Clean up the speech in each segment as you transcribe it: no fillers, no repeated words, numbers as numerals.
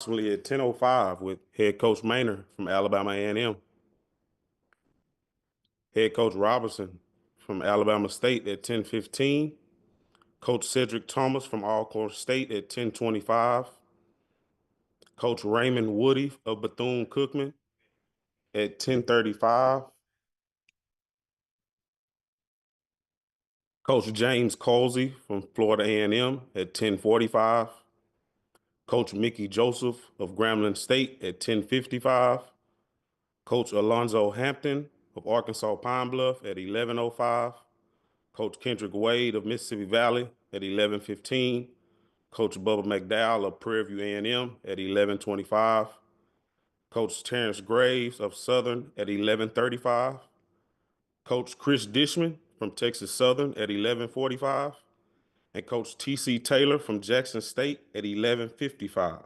Approximately at 10:05 with head coach Maynor from Alabama A&M, head coach Robinson from Alabama State at 10:15, coach Cedric Thomas from Alcorn State at 10:25, coach Raymond Woodie of Bethune-Cookman at 10:35, coach James Colzie from Florida A&M at 10:45, coach Mickey Joseph of Grambling State at 10:55, coach Alonzo Hampton of Arkansas Pine Bluff at 11:05, coach Kendrick Wade of Mississippi Valley at 11:15, coach Bubba McDowell of Prairie A&M at 11:25, coach Terrence Graves of Southern at 11:35, coach Cris Dishman from Texas Southern at 11:45, and coach TC Taylor from Jackson State at 11:55.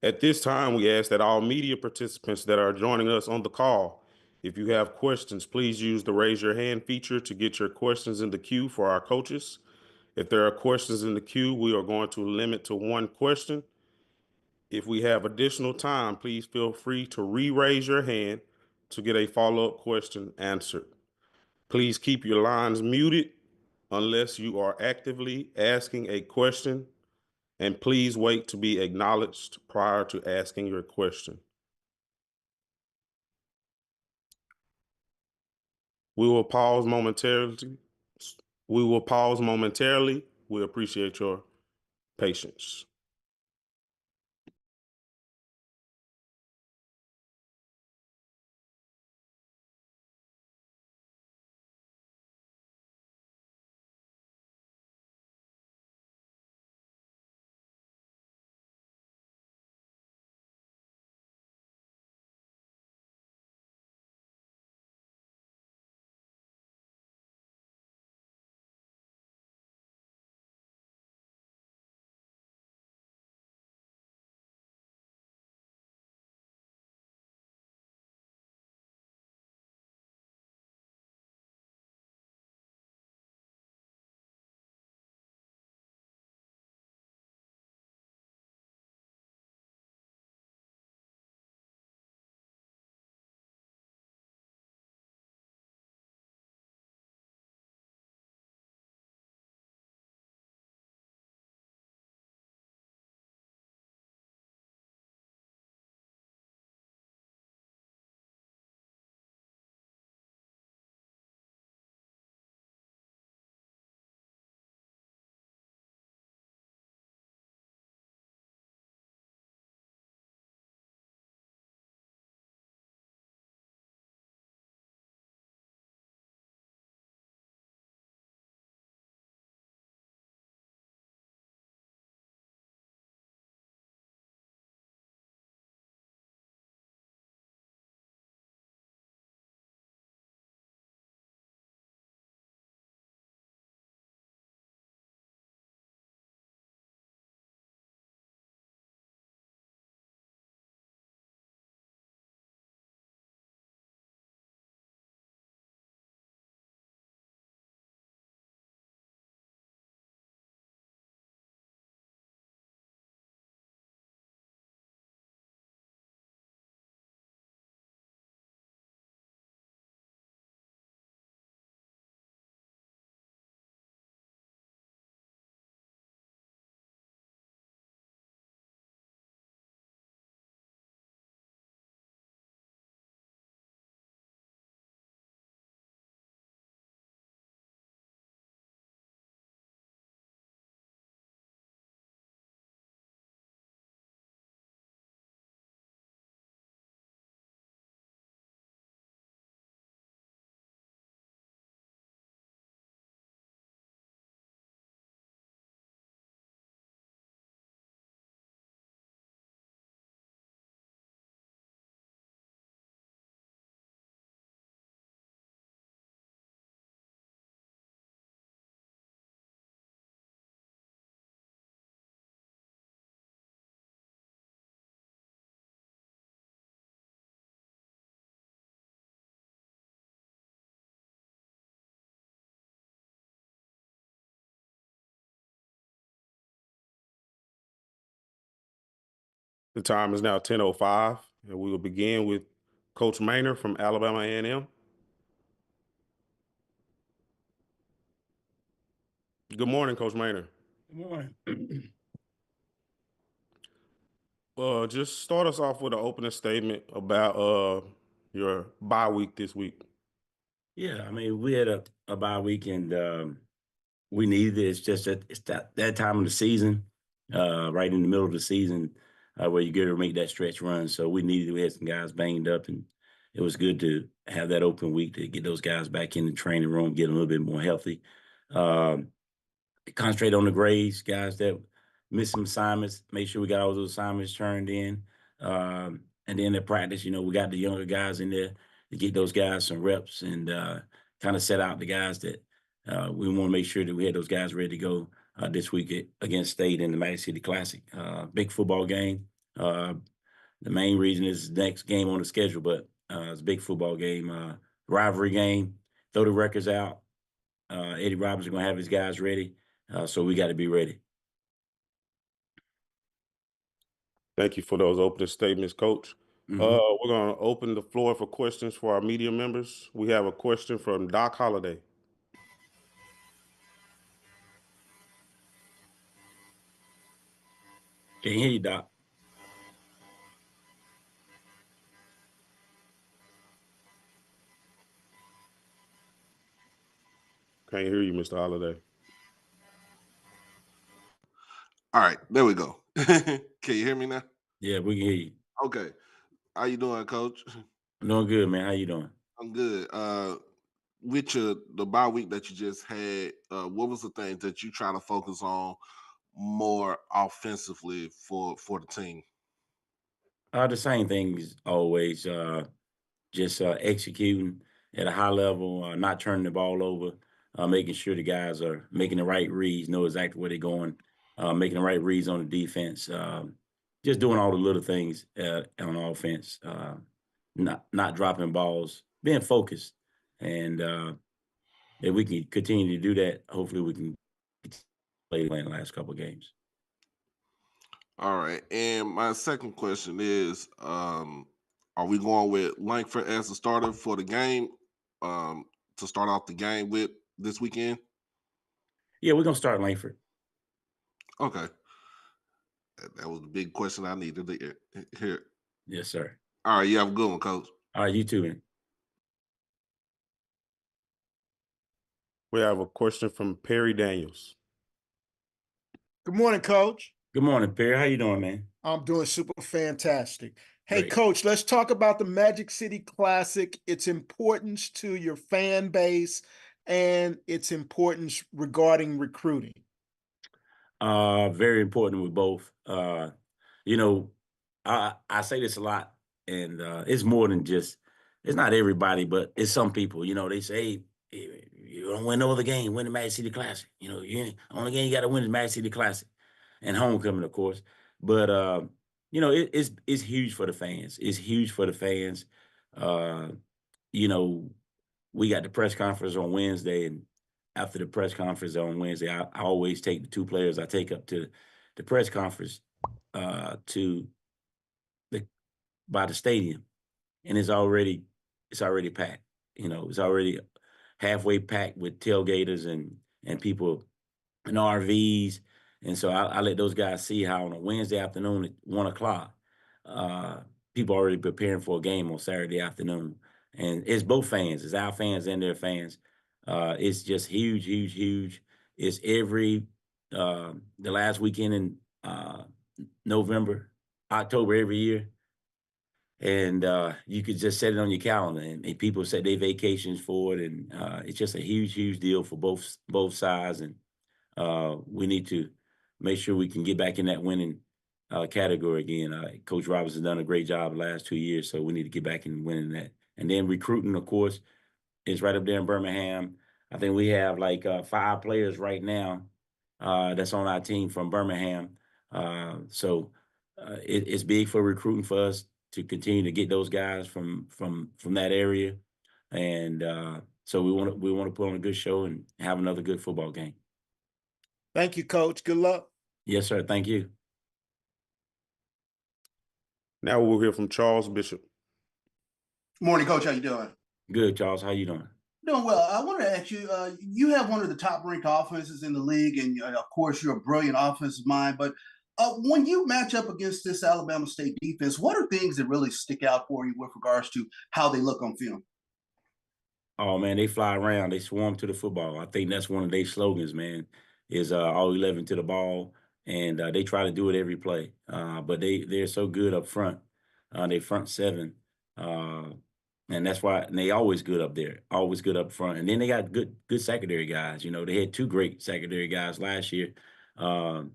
At this time, we ask that all media participants that are joining us on the call, if you have questions, please use the raise your hand feature to get your questions in the queue for our coaches. If there are questions in the queue, we are going to limit to one question. If we have additional time, please feel free to re-raise your hand to get a follow-up question answered. Please keep your lines muted unless you are actively asking a question, and please wait to be acknowledged prior to asking your question. We will pause momentarily. We appreciate your patience. The time is now 10:05, and we will begin with Coach Maynor from Alabama A&M. Good morning, Coach Maynor. Good morning. Just start us off with an opening statement about your bye week this week. Yeah, I mean, we had a bye week, and we needed it. It's just that it's that time of the season, right in the middle of the season, where you get to make that stretch run. So we needed it. We had some guys banged up, and it was good to have that open week to get those guys back in the training room, get them a little bit more healthy. Concentrate on the grades, guys that missed some assignments, make sure we got all those assignments turned in. And then at practice, we got the younger guys in there to get those guys some reps and kind of set out the guys that we want to make sure that we had those guys ready to go this week against State in the Magic City Classic. Big football game. The main reason is the next game on the schedule, but it's a big football game, rivalry game. Throw the records out. Eddie Roberts is going to have his guys ready. So we got to be ready. Thank you for those opening statements, Coach. Mm-hmm. We're going to open the floor for questions for our media members. We have a question from Doc Holliday. Can't hear you, Doc. Can't hear you, Mr. Holliday. All right, there we go. Can you hear me now? Yeah, we can hear you. Okay. How you doing, Coach? I'm doing good, man. How you doing? I'm good. With the bye week that you just had, what was the things that you try to focus on more offensively for the team? The same things always. Just executing at a high level, not turning the ball over, making sure the guys are making the right reads, know exactly where they're going, making the right reads on the defense, just doing all the little things on offense, not dropping balls, being focused. And if we can continue to do that, hopefully we can play in the last couple of games. All right. And my second question is, are we going with Langford as the starter for the game to start off the game with this weekend? Yeah, we're going to start Langford. Okay. That was the big question I needed to hear. Yes, sir. All right. You have a good one, Coach. All right, you too, man. We have a question from Perry Daniels. Good morning, Coach. Good morning, Perry. How you doing, man? I'm doing super fantastic. Hey, Great. Coach, let's talk about the Magic City Classic, its importance to your fan base, and its importance regarding recruiting. Very important with both. I say this a lot, and it's more than just, it's not everybody, but it's some people. They say, hey, you don't win no other game, win the Magic City Classic. Only game you got to win is Magic City Classic and homecoming, of course. But it's huge for the fans. It's huge for the fans. We got the press conference on Wednesday, and after the press conference on Wednesday, I always take the two players I take up to the press conference by the stadium, and it's already packed. It's already halfway packed with tailgaters and people in RVs, and so I let those guys see how on a Wednesday afternoon at 1:00, people are already preparing for a game on Saturday afternoon. And it's both fans. It's our fans and their fans. It's just huge, huge, huge. It's the last weekend in October every year. And you could just set it on your calendar, and people set their vacations for it. And it's just a huge, huge deal for both sides. And we need to make sure we can get back in that winning category again. Coach Roberts has done a great job the last 2 years, so we need to get back in winning that. And then recruiting, of course, is right up there in Birmingham. I think we have like 5 players right now that's on our team from Birmingham. So it's big for recruiting for us to continue to get those guys from that area. And so we want to put on a good show and have another good football game. Thank you, Coach. Good luck. Yes, sir. Thank you. Now we'll hear from Charles Bishop. Morning, Coach. How you doing? Good, Charles. How you doing? Doing well. I wanted to ask you, you have one of the top-ranked offenses in the league, and of course, you're a brilliant offensive mind. But when you match up against this Alabama State defense, what are things that really stick out for you with regards to how they look on film? Oh, man, they fly around. They swarm to the football. I think that's one of their slogans, man, is all 11 to the ball. And they try to do it every play. But they're so good up front. They front seven. And that's why they always good up there, always good up front. And then they got good secondary guys. You know, they had two great secondary guys last year. You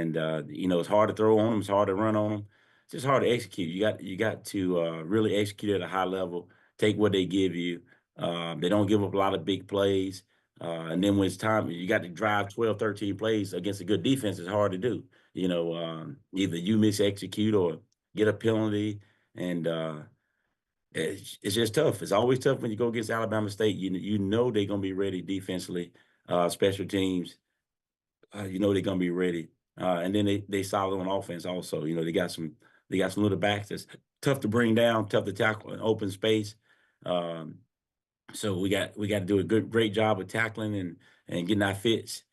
know, it's hard to throw on them. It's hard to run on them. It's just hard to execute. You got to really execute at a high level, take what they give you. They don't give up a lot of big plays. And then when it's time, you got to drive 12, 13 plays against a good defense. It's hard to do. You know, either you miss-execute or get a penalty. And it's just tough. It's always tough when you go against Alabama State. You know they're going to be ready defensively, special teams. You know they're going to be ready. And then they solid on offense also. You know, they got some little backs that's tough to bring down, tough to tackle in open space. So we got to do a great job of tackling and getting our fits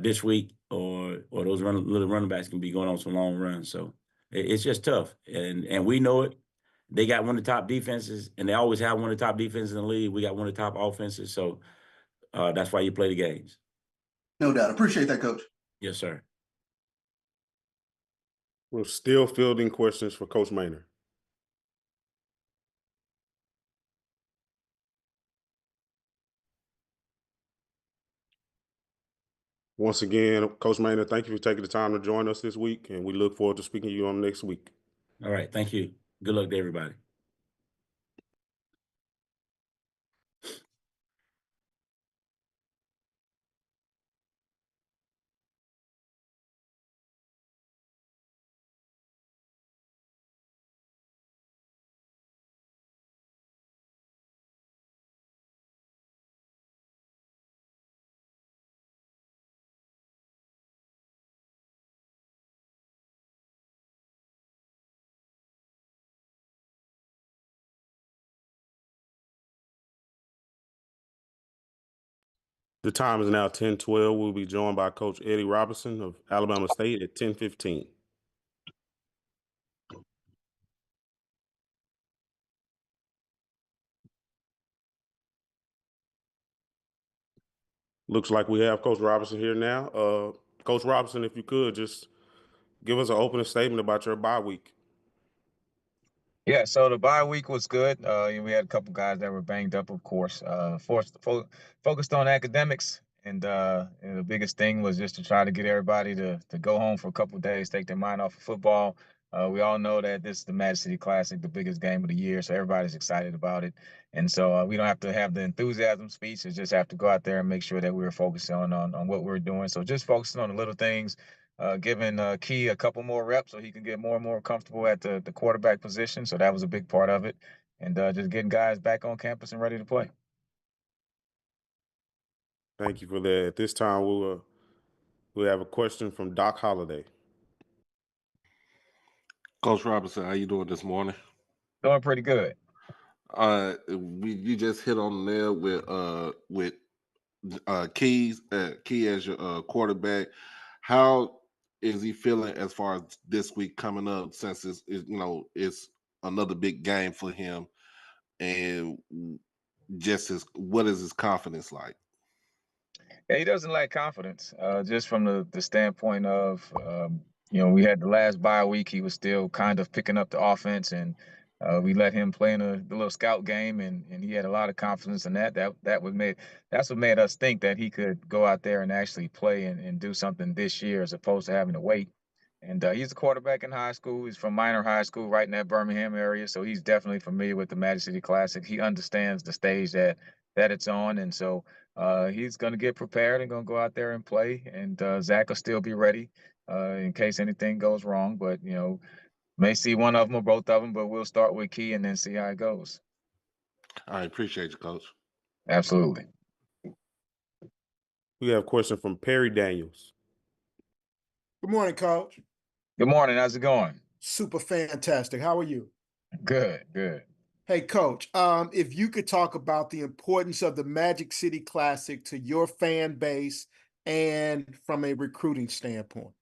this week, or those little running backs can be going on some long runs. So it's just tough, and we know it. They got one of the top defenses, and they always have one of the top defenses in the league. We got one of the top offenses, so that's why you play the games. No doubt. Appreciate that, Coach. Yes, sir. We're still fielding questions for Coach Maynor. Once again, Coach Maynor, thank you for taking the time to join us this week, and we look forward to speaking to you on next week. All right. Thank you. Good luck to everybody. The time is now 10:12. We'll be joined by Coach Eddie Robinson of Alabama State at 10:15. Looks like we have Coach Robinson here now. Coach Robinson, if you could just give us an opening statement about your bye week. Yeah, so the bye week was good. We had a couple guys that were banged up, of course. Focused on academics, and the biggest thing was just to try to get everybody to go home for a couple of days, take their mind off of football. We all know that this is the Magic City Classic, the biggest game of the year, so everybody's excited about it. And so we don't have to have the enthusiasm speech. We just have to go out there and make sure that we're focusing on what we're doing. So just focusing on the little things. Giving Key a couple more reps so he can get more and more comfortable at the quarterback position. So that was a big part of it. And just getting guys back on campus and ready to play. Thank you for that. At this time, we'll have a question from Doc Holliday. Coach Robinson, how you doing this morning? Doing pretty good. You just hit on the nail with Key as your quarterback. How is he feeling as far as this week coming up, since it's another big game for him, and what is his confidence like? Yeah, he doesn't lack confidence. Just from the standpoint of we had the last bye week, he was still kind of picking up the offense, and we let him play in the little scout game, and he had a lot of confidence in that. That's what made us think that he could go out there and actually play and do something this year, as opposed to having to wait. And he's a quarterback in high school. He's from Maynor High School, right in that Birmingham area, so he's definitely familiar with the Magic City Classic. He understands the stage that it's on, and so he's going to get prepared and going to go out there and play. And Zach will still be ready in case anything goes wrong. But may see one of them or both of them, but we'll start with Key and then see how it goes. I appreciate you, Coach. Absolutely. We have a question from Perry Daniels. Good morning, Coach. Good morning. How's it going? Super fantastic. How are you? Good, good. Hey, Coach, if you could talk about the importance of the Magic City Classic to your fan base and from a recruiting standpoint.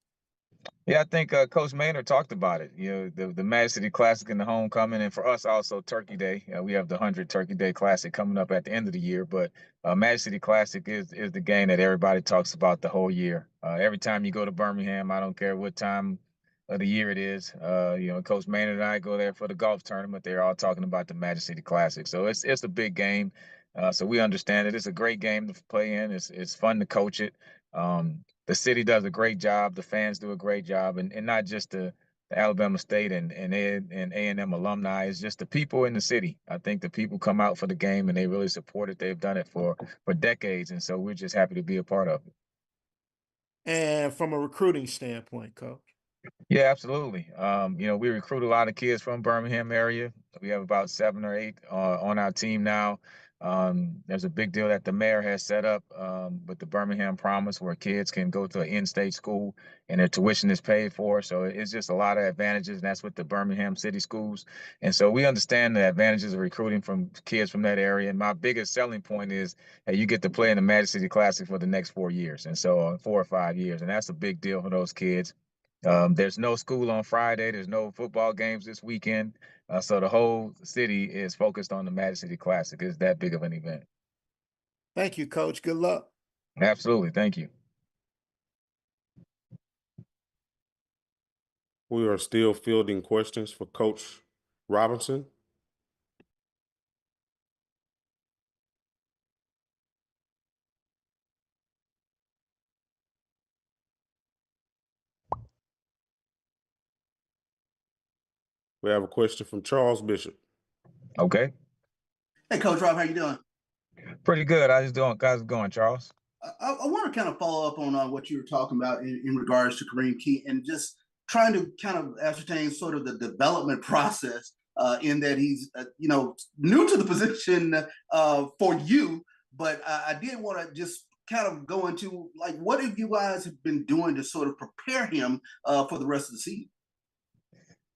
Yeah, I think Coach Maynor talked about it. You know, the Magic City Classic and the homecoming, and for us also Turkey Day. We have the 100 Turkey Day Classic coming up at the end of the year. But Magic City Classic is the game that everybody talks about the whole year. Every time you go to Birmingham, I don't care what time of the year it is. You know, Coach Maynor and I go there for the golf tournament. They're all talking about the Magic City Classic, so it's a big game. So we understand it. It's a great game to play in. It's fun to coach it. The city does a great job. The fans do a great job, and not just the Alabama State and A&M alumni. It's just the people in the city. I think the people come out for the game and they really support it. They've done it for decades, and so we're just happy to be a part of it. And from a recruiting standpoint, Coach. Yeah, absolutely. You know, we recruit a lot of kids from Birmingham area. We have about 7 or 8 on our team now. There's a big deal that the mayor has set up with the Birmingham Promise, where kids can go to an in-state school and their tuition is paid for. So it's just a lot of advantages, and that's with the Birmingham City schools. And so we understand the advantages of recruiting from kids from that area. And my biggest selling point is that you get to play in the Magic City Classic for the next 4 years, and so 4 or 5 years, and that's a big deal for those kids. There's no school on Friday. There's no football games this weekend. So the whole city is focused on the Magic City Classic. It's that big of an event. Thank you, Coach. Good luck. Absolutely. Thank you. We are still fielding questions for Coach Robinson. We have a question from Charles Bishop. Okay. Hey, Coach Rob, how you doing? Pretty good. How's it going, Charles? I want to kind of follow up on what you were talking about in regards to Kareem Key and just trying to kind of ascertain sort of the development process in that he's, you know, new to the position for you. But I did want to just kind of go into, like, what have you guys have been doing to sort of prepare him for the rest of the season?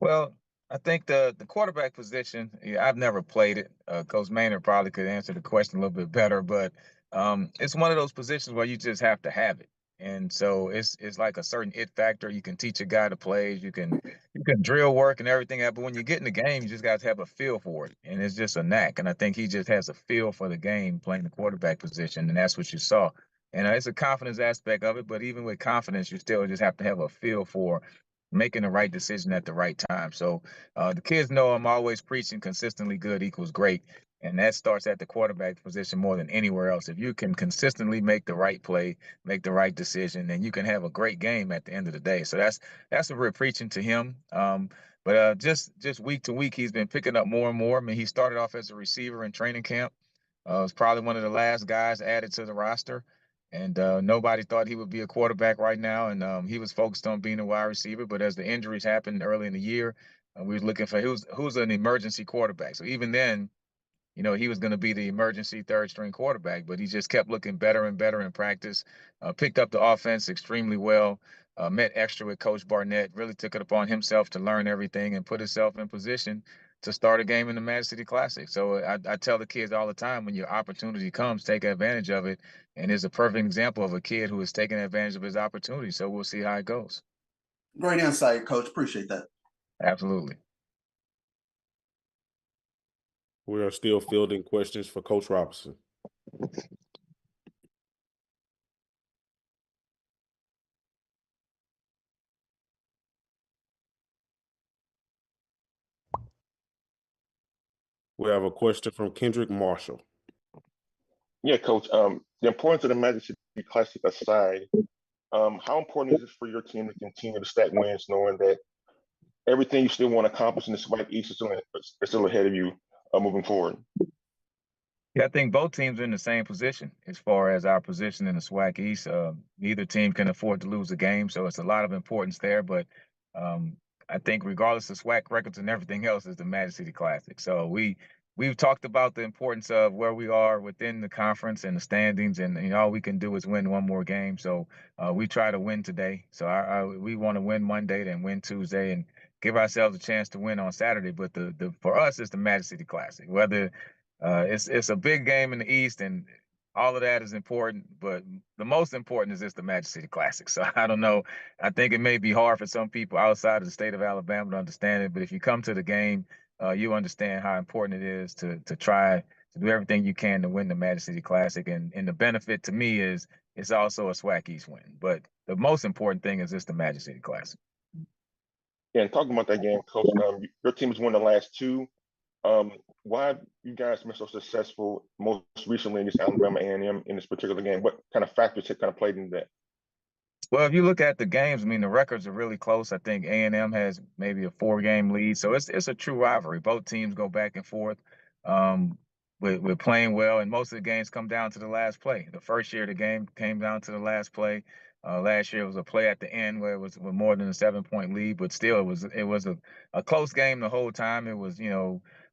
Well, I think the quarterback position, yeah, I've never played it. Coach Maynor probably could answer the question a little bit better, but it's one of those positions where you just have to have it. And so it's like a certain it factor. You can teach a guy to play, you can drill work and everything, but when you get in the game, you just got to have a feel for it. And it's just a knack. And I think he just has a feel for the game playing the quarterback position, and that's what you saw. And it's a confidence aspect of it, but even with confidence, you still just have to have a feel for making the right decision at the right time. So the kids know I'm always preaching consistently good equals great. And that starts at the quarterback position more than anywhere else. If you can consistently make the right play, make the right decision, then you can have a great game at the end of the day. So that's what we're preaching to him. But just week to week, he's been picking up more and more. I mean, he started off as a receiver in training camp. Was probably one of the last guys added to the roster. And nobody thought he would be a quarterback right now. And he was focused on being a wide receiver. But as the injuries happened early in the year, we were looking for who's an emergency quarterback. So even then, you know, he was going to be the emergency third string quarterback, but he just kept looking better and better in practice, picked up the offense extremely well, met extra with Coach Barnett, really took it upon himself to learn everything and put himself in position to start a game in the Magic City Classic. So I tell the kids all the time, when your opportunity comes, take advantage of it. And it's a perfect example of a kid who is taking advantage of his opportunity. So we'll see how it goes. Great insight, Coach. Appreciate that. Absolutely. We are still fielding questions for Coach Robinson. We have a question from Kendrick Marshall. Yeah, Coach. The importance of the Magic City Classic aside, how important is it for your team to continue to stack wins, knowing that everything you still want to accomplish in the SWAC East is still ahead of you moving forward? Yeah, I think both teams are in the same position as far as our position in the SWAC East. Neither team can afford to lose a game, so it's a lot of importance there. But I think regardless of SWAC records and everything else, is the Magic City Classic. So we've talked about the importance of where we are within the conference and the standings, and you know, all we can do is win one more game. So we try to win today. So we want to win Monday, then win Tuesday, give ourselves a chance to win on Saturday. But for us, it's the Magic City Classic. Whether it's a big game in the East, and all of that is important, but the most important is it's the Magic City Classic. So I don't know. I think it may be hard for some people outside of the state of Alabama to understand it, but if you come to the game, you understand how important it is to try to do everything you can to win the Magic City Classic. And the benefit to me is it's also a SWAC East win. But the most important thing is it's the Magic City Classic. Yeah, and talking about that game, Coach, your team has won the last two. Why have you guys been so successful most recently against Alabama A&M in this particular game? What kind of factors have kind of played into that? Well, if you look at the games, I mean, the records are really close. I think A&M has maybe a 4-game lead, so it's a true rivalry. Both teams go back and forth. We're playing well, and most of the games come down to the last play. The first year, the game came down to the last play. Last year, it was a play at the end where it was with more than a 7-point lead, but still, it was a close game the whole time. It was,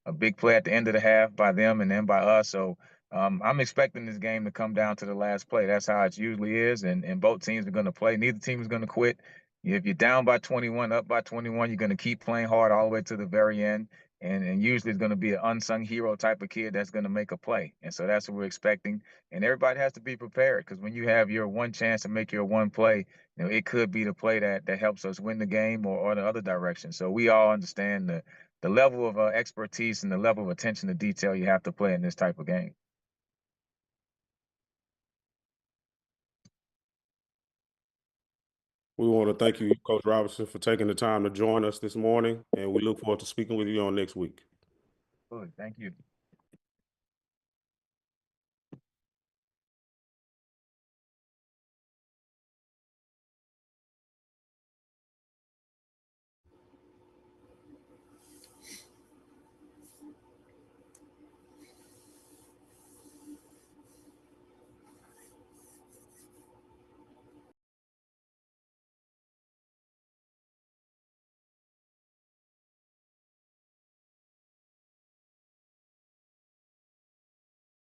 a big play at the end of the half by them and then by us. So I'm expecting this game to come down to the last play. That's how it usually is, and both teams are going to play. Neither team is going to quit. If you're down by 21, up by 21, you're going to keep playing hard all the way to the very end. And usually it's going to be an unsung hero type of kid that's going to make a play. And so that's what we're expecting. And everybody has to be prepared, because when you have your one chance to make your one play, it could be the play that helps us win the game or the other direction. So we all understand the level of expertise and the level of attention to detail you have to play in this type of game. We want to thank you, Coach Robinson, for taking the time to join us this morning, and we look forward to speaking with you on next week. Good. Thank you.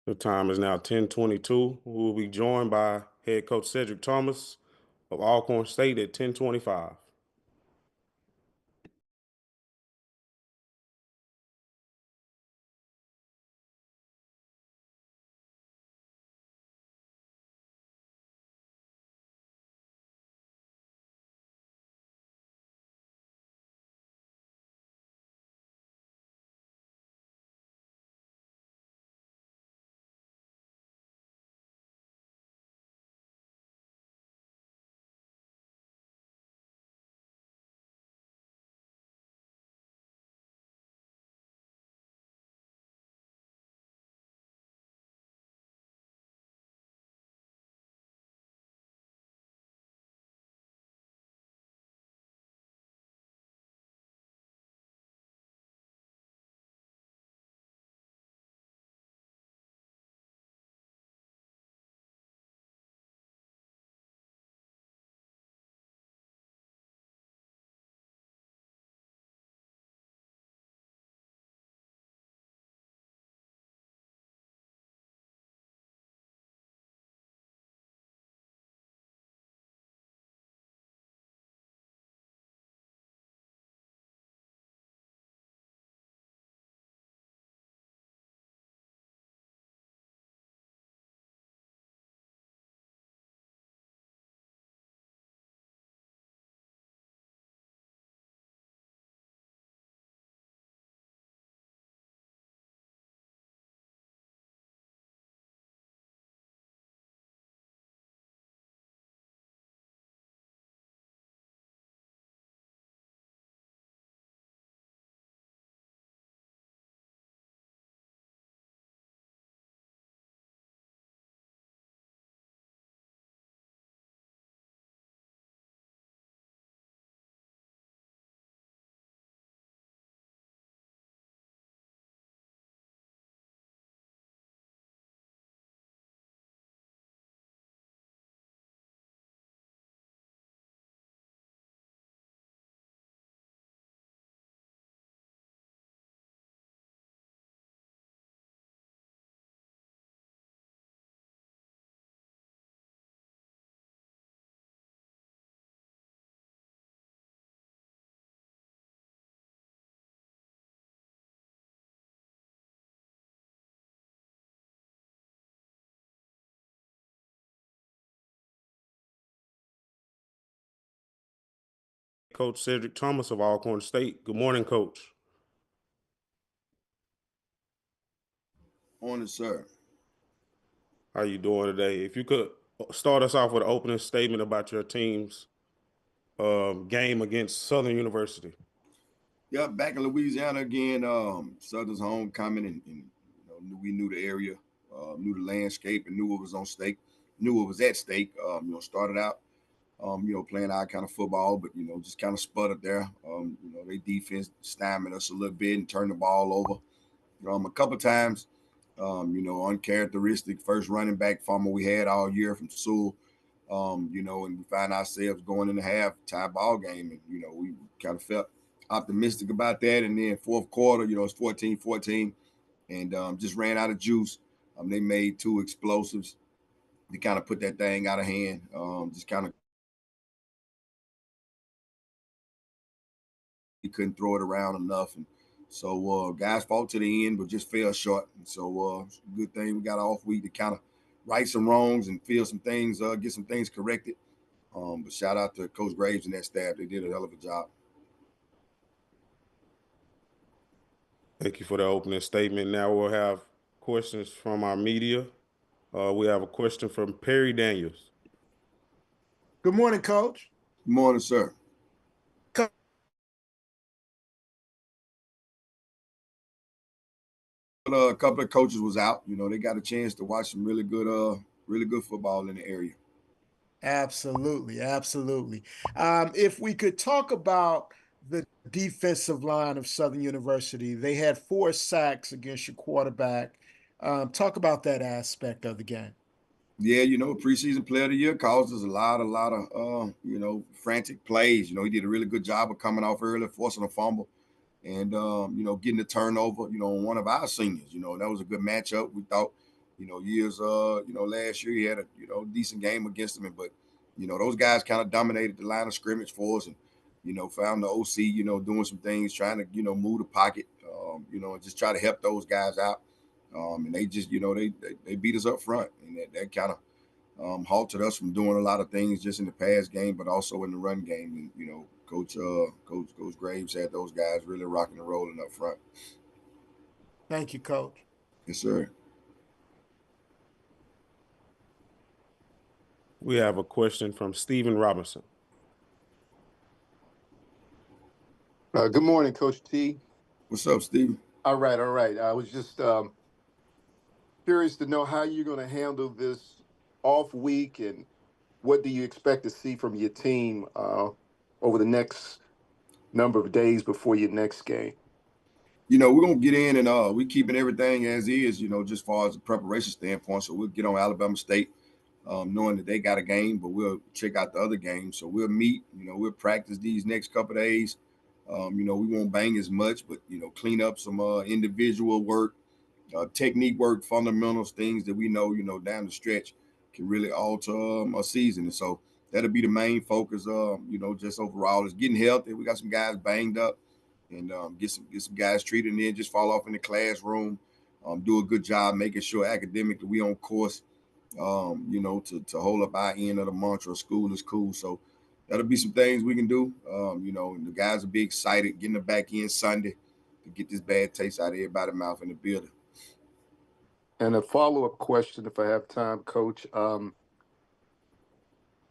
The time is now 10:22. We will be joined by head coach Cedric Thomas of Alcorn State at 10:25. Coach Cedric Thomas of Alcorn State. Good morning, Coach. Morning, sir. How you doing today? If you could start us off with an opening statement about your team's game against Southern University. Yeah, back in Louisiana again. Southern's homecoming, and we knew the area, knew the landscape, and knew what was on stake. Knew what was at stake. Started out, playing our kind of football, but just kind of sputtered there. Their defense stymied us a little bit and turned the ball over. A couple times. Uncharacteristic first running back fumble we had all year from Sewell. And we find ourselves going in the half tie ball game, and we kind of felt optimistic about that. And then fourth quarter, it's 14-14, and just ran out of juice. They made two explosives to kind of put that thing out of hand. Just kind of he couldn't throw it around enough, and so guys fought to the end, but just fell short. And so it's a good thing we got an off week to kind of right some wrongs and feel some things, get some things corrected. But shout out to Coach Graves and that staff. They did a hell of a job. Thank you for the opening statement. Now we'll have questions from our media. We have a question from Perry Daniels. Good morning, Coach. Good morning, sir. A couple of coaches was out. They got a chance to watch some really good football in the area. Absolutely. If we could talk about the defensive line of Southern University, they had 4 sacks against your quarterback. Talk about that aspect of the game. Yeah, preseason player of the year caused us a lot of frantic plays. He did a really good job of coming off early, forcing a fumble, and getting the turnover, on one of our seniors. That was a good matchup. We thought, last year he had a decent game against him, but those guys kind of dominated the line of scrimmage for us, and found the OC, doing some things, trying to move the pocket, and just try to help those guys out. And they just they beat us up front, and that kind of halted us from doing a lot of things just in the pass game, but also in the run game. And Coach Graves had those guys really rocking and rolling up front. Thank you, Coach. Yes, sir. We have a question from Stephen Robinson. Good morning, Coach T. What's up, Stephen? All right. I was just curious to know how you're going to handle this off week, and what do you expect to see from your team over the next number of days before your next game? We're going to get in, and we're keeping everything as is, just as far as the preparation standpoint. So we'll get on Alabama State, knowing that they got a game, but we'll check out the other games. So we'll meet, we'll practice these next couple of days. We won't bang as much, but, clean up some individual work, technique work, fundamentals, things that we know, down the stretch can really alter a season. And so that'll be the main focus, just overall is getting healthy. We got some guys banged up, and get some guys treated, and then just fall off in the classroom, do a good job making sure academically we on course, to hold up our end of the mantra, school is cool. So that'll be some things we can do. And the guys will be excited getting the back in Sunday to get this bad taste out of everybody's mouth in the building. And a follow-up question, if I have time, Coach.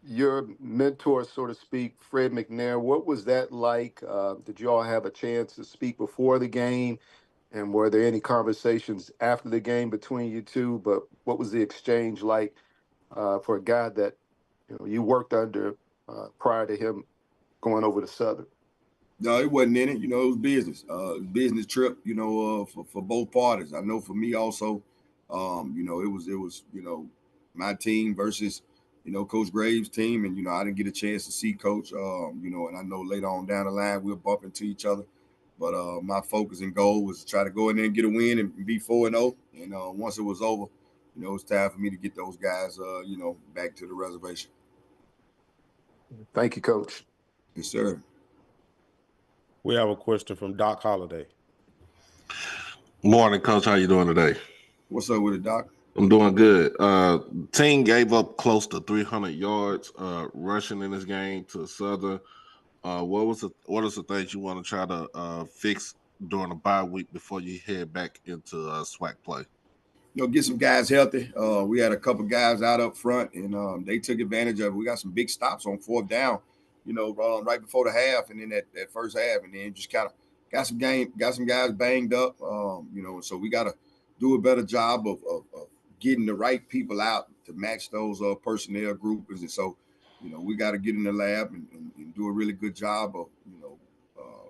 Your mentor, so to speak, Fred McNair, what was that like? Did you all have a chance to speak before the game? And were there any conversations after the game between you two? But what was the exchange like for a guy that you worked under prior to him going over to Southern? No, it wasn't in it. It was business. Business trip. For both parties. I know for me also. It was my team versus Coach Graves' team, and I didn't get a chance to see Coach. And I know later on down the line we'll bump into each other. But my focus and goal was to try to go in there and get a win and be 4-0. And once it was over, it was time for me to get those guys, back to the reservation. Thank you, Coach. Yes, sir. We have a question from Doc Holliday. Morning, Coach. How you doing today? What's up with it, Doc? I'm doing good. Team gave up close to 300 yards rushing in this game to Southern. what is the things you want to try to fix during the bye week before you head back into SWAC play? Get some guys healthy. We had a couple guys out up front, and they took advantage of it. We got some big stops on fourth down, right before the half, and then that first half, and then just kind of got some guys banged up, so we got to do a better job of getting the right people out to match those personnel groupers, and so, we got to get in the lab and do a really good job of,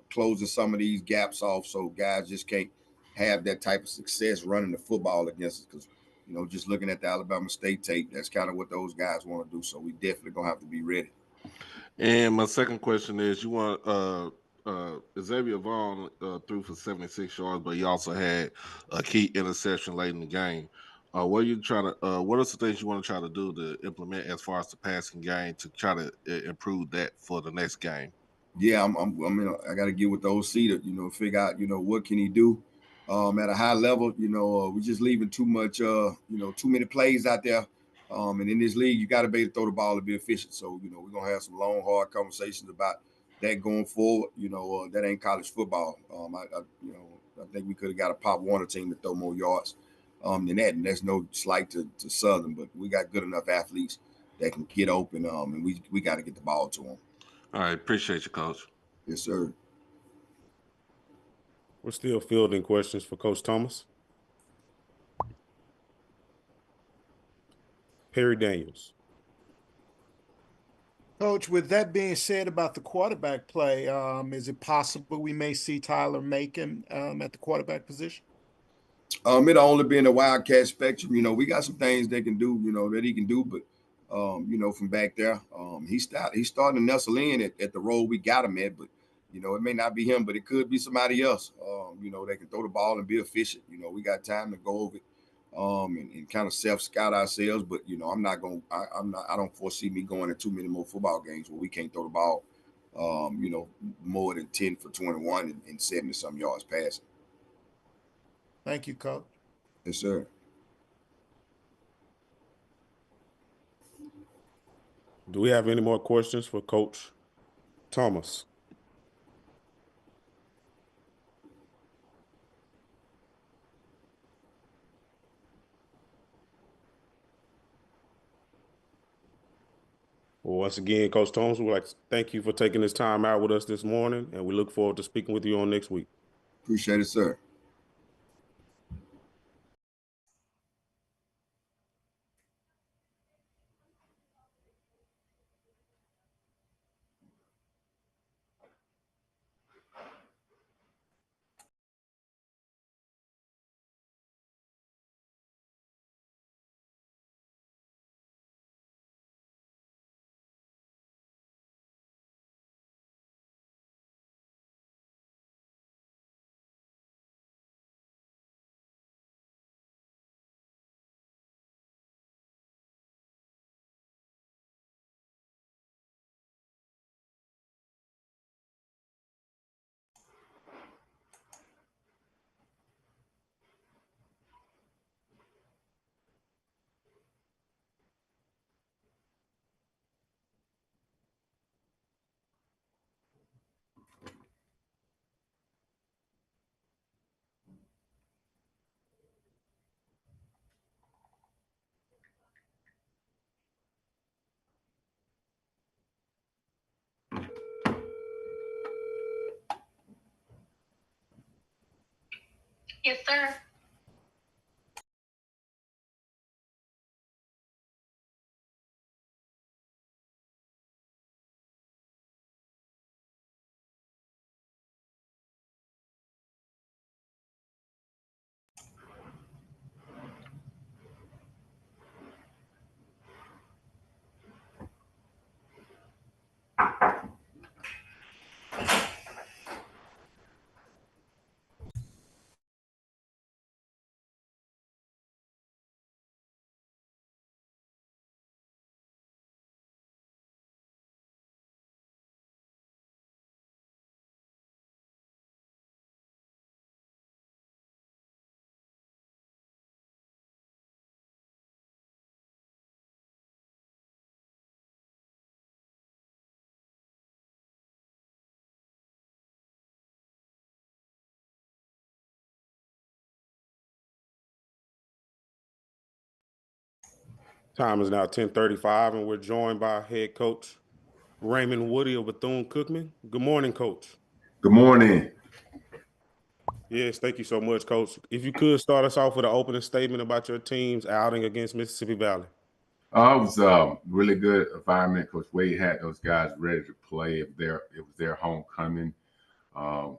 closing some of these gaps off so guys just can't have that type of success running the football against us, because just looking at the Alabama State tape, that's kind of what those guys want to do. So we definitely gonna have to be ready. And my second question is, you want Xavier Vaughn threw for 76 yards, but he also had a key interception late in the game. What are you trying to? What are the things you want to try to do to implement as far as the passing game to try to improve that for the next game? Yeah, I got to get with the OC to figure out what can he do at a high level. We're just leaving too much too many plays out there. And in this league, you got to be able to throw the ball and be efficient. So, we're going to have some long, hard conversations about that going forward. That ain't college football. I think we could have got a Pop Warner team to throw more yards than that. And that's no slight to Southern, but we got good enough athletes that can get open, and we got to get the ball to them. All right. Appreciate you, Coach. Yes, sir. We're still fielding questions for Coach Thomas. Perry Daniels. Coach, with that being said about the quarterback play, is it possible we may see Tyler Macon at the quarterback position? It'll only be in the Wildcat spectrum. We got some things they can do, that he can do, but from back there, he's starting to nestle in at the role we got him at, but it may not be him, but it could be somebody else. They can throw the ball and be efficient. We got time to go over it and kind of self-scout ourselves, but I don't foresee me going to too many more football games where we can't throw the ball more than 10 for 21 and 70-some yards passing. Thank you, Coach. Yes, sir. Do we have any more questions for Coach Thomas? Well, once again, Coach Thomas, we'd like to thank you for taking this time out with us this morning, and we look forward to speaking with you on next week. Appreciate it, sir. Yes, sir. Time is now 10:35, and we're joined by head coach Raymond Woodie of Bethune-Cookman. Good morning, Coach. Good morning. Yes, thank you so much, Coach. If you could start us off with an opening statement about your team's outing against Mississippi Valley. It was a really good environment. Coach Wade had those guys ready to play. It was their homecoming.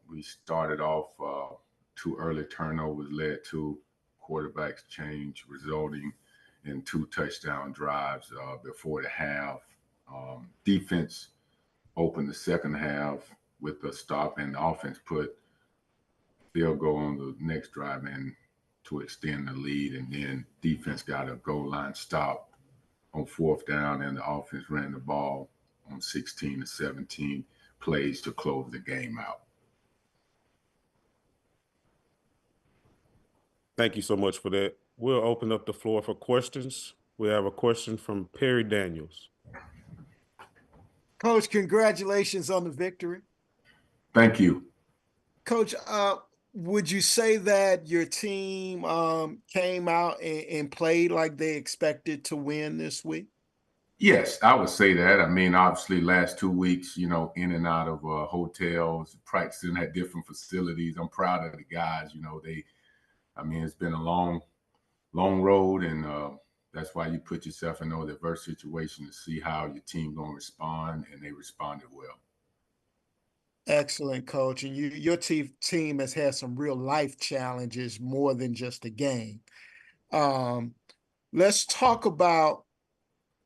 We started off 2 early turnovers led to quarterbacks change, resulting in 2 touchdown drives before the half. Defense opened the second half with a stop, and the offense put field goal on the next drive in to extend the lead, and then defense got a goal line stop on 4th down, and the offense ran the ball on 16 to 17 plays to close the game out. Thank you so much for that. We'll open up the floor for questions. We have a question from Perry Daniels. Coach, congratulations on the victory. Thank you. Coach, would you say that your team came out and played like they expected to win this week? Yes, I would say that. I mean, obviously, last 2 weeks, in and out of hotels, practicing at different facilities. I'm proud of the guys. It's been a long road, and that's why you put yourself in those adverse situations to see how your team gonna respond, and they responded well. Excellent, Coach. And your team has had some real life challenges more than just a game. Let's talk about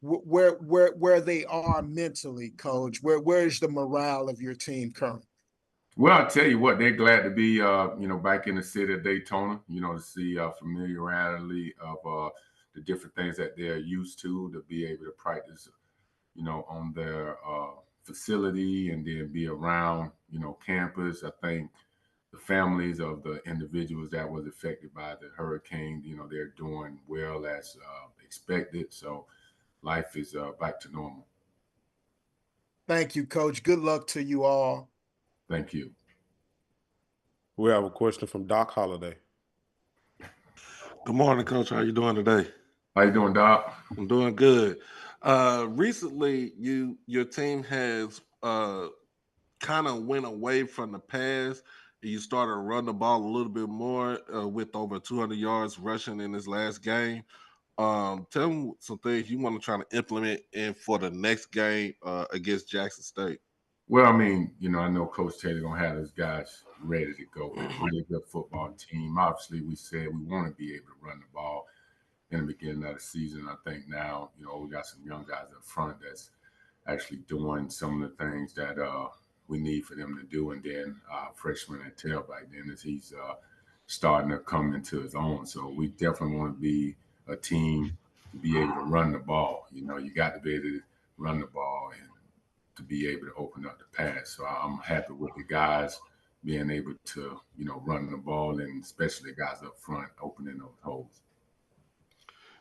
where they are mentally, Coach. Where is the morale of your team currently? Well, I'll tell you what, they're glad to be, back in the city of Daytona, to see familiarity of the different things that they're used to be able to practice, on their facility and then be around, campus. I think the families of the individuals that was affected by the hurricane, they're doing well as expected. So life is back to normal. Thank you, Coach. Good luck to you all. Thank you. We have a question from Doc Holliday. Good morning, Coach. How you doing today? How you doing, Doc? I'm doing good. Recently, your team has kind of went away from the pass. You started to run the ball a little bit more with over 200 yards rushing in this last game. Tell them some things you want to try to implement in for the next game against Jackson State. Well, I know Coach Taylor gonna have those guys ready to go. We're a really good football team. Obviously, we said we want to be able to run the ball in the beginning of the season. I think now, we got some young guys up front that's actually doing some of the things that we need for them to do. And then freshman at tailback, then as he's starting to come into his own. So we definitely want to be a team to be able to run the ball. You got to be able to run the ball and to be able to open up the pass. So I'm happy with the guys being able to, run the ball, and especially the guys up front opening those holes.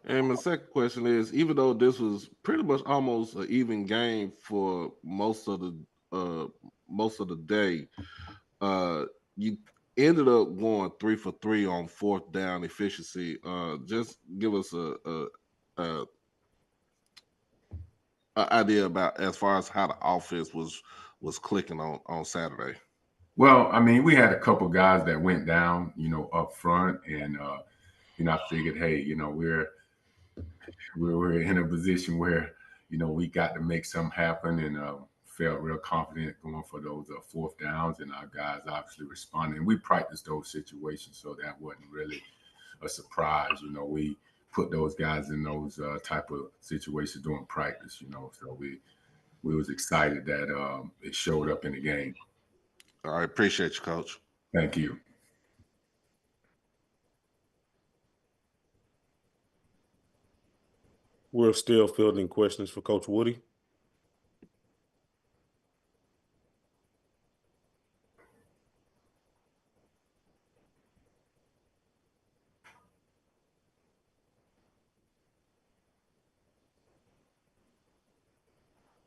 And my second question is, even though this was pretty much almost an even game for most of the day, you ended up going 3 for 3 on 4th down efficiency. Just give us a idea about as far as how the offense was clicking on Saturday. Well, we had a couple guys that went down, up front, and I figured, hey, we're in a position where we got to make something happen, and felt real confident going for those 4th downs, and our guys obviously responded. And we practiced those situations, so that wasn't really a surprise. We put those guys in those type of situations during practice. So we was excited that it showed up in the game. All right, appreciate you, Coach. Thank you. We're still fielding questions for Coach Woodie.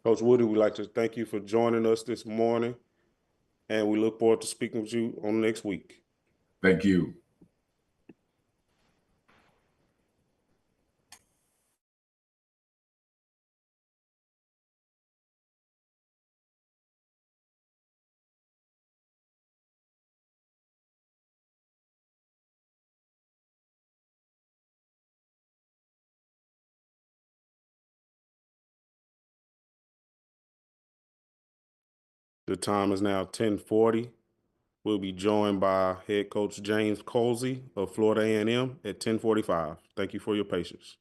Coach Woodie, we'd like to thank you for joining us this morning, and we look forward to speaking with you on next week. Thank you. The time is now 10:40. We'll be joined by head coach James Colzie of Florida A&M at 10:45. Thank you for your patience.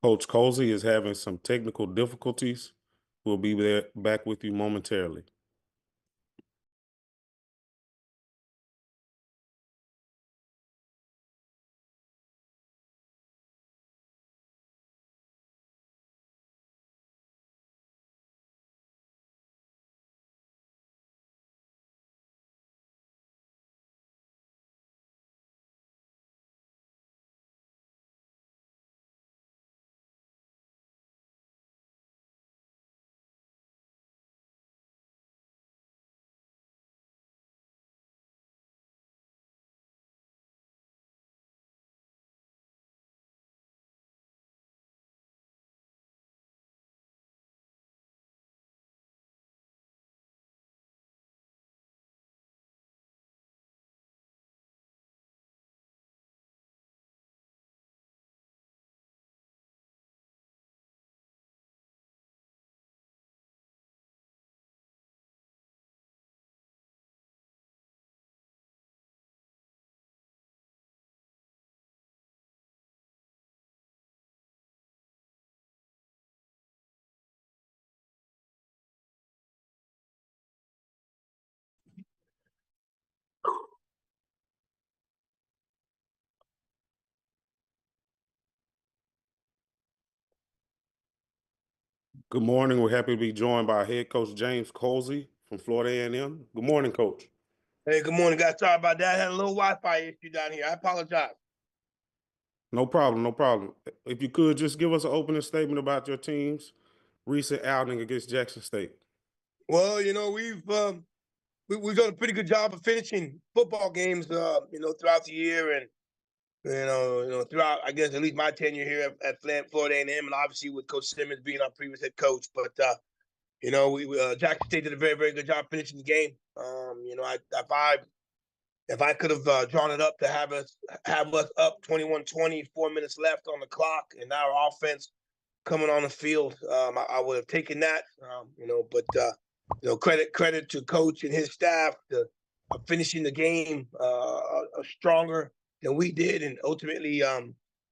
Coach Colzie is having some technical difficulties. We'll be back with you momentarily. Good morning. We're happy to be joined by head coach James Colzie from Florida A&M. Good morning, Coach. Hey, good morning, guys. Sorry about that. I had a little Wi-Fi issue down here. I apologize. No problem, no problem. If you could just give us an opening statement about your team's recent outing against Jackson State. Well, we've done a pretty good job of finishing football games, throughout the year, and throughout, I guess, at least my tenure here at Florida A&M, and obviously with Coach Simmons being our previous head coach. But Jackson State did a very, very good job finishing the game. If I could have drawn it up to have us up 21-20, 4 minutes left on the clock, and our offense coming on the field, I would have taken that. Credit to Coach and his staff to finishing the game stronger than we did, and ultimately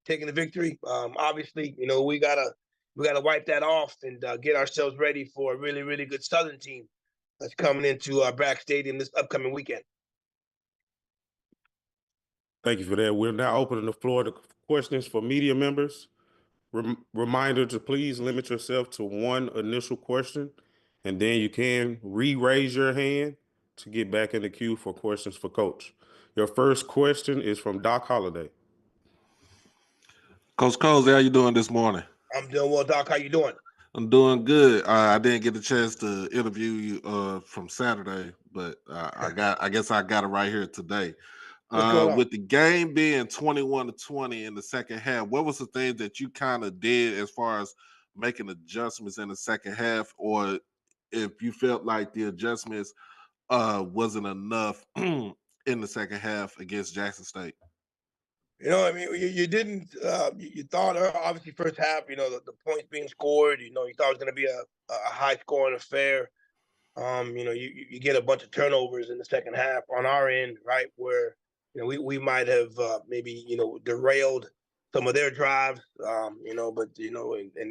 taking the victory. Obviously, we gotta wipe that off and get ourselves ready for a really, really good Southern team that's coming into Brack Stadium this upcoming weekend. Thank you for that. We're now opening the floor to questions for media members. Reminder to please limit yourself to one initial question, and then you can re-raise your hand to get back in the queue for questions for Coach. Your first question is from Doc Holliday. Coach Colzie, how you doing this morning? I'm doing well, Doc. How you doing? I'm doing good. I didn't get a chance to interview you from Saturday, but I guess I got it right here today. With the game being 21-20 in the second half, what was the thing that you kind of did as far as making adjustments in the second half, or if you felt like the adjustments wasn't enough in the second half against Jackson State? You didn't. You thought obviously first half. The points being scored. You thought it was going to be a high scoring affair. You get a bunch of turnovers in the second half on our end, right? Where we might have maybe derailed some of their drives. And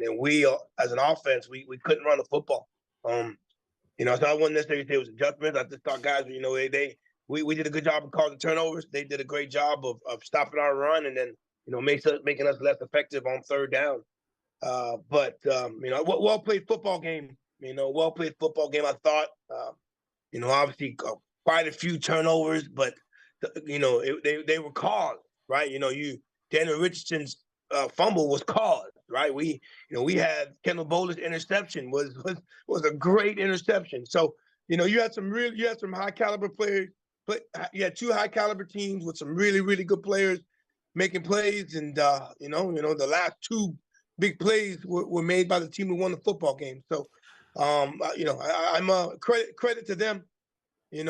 then we as an offense we couldn't run the football. So I wouldn't necessarily say it was adjustments. I just thought guys, we did a good job of calling the turnovers. They did a great job of stopping our run, and then making us less effective on third down. Well played football game. Well played football game. I thought. Obviously quite a few turnovers, but they were called, right. Daniel Richardson's fumble was called, right. We had Kendall Bowler's interception was a great interception. So you had some high caliber players. But you had two high caliber teams with some really, really good players making plays, and the last two big plays were made by the team who won the football game. So, I'm credit to them. You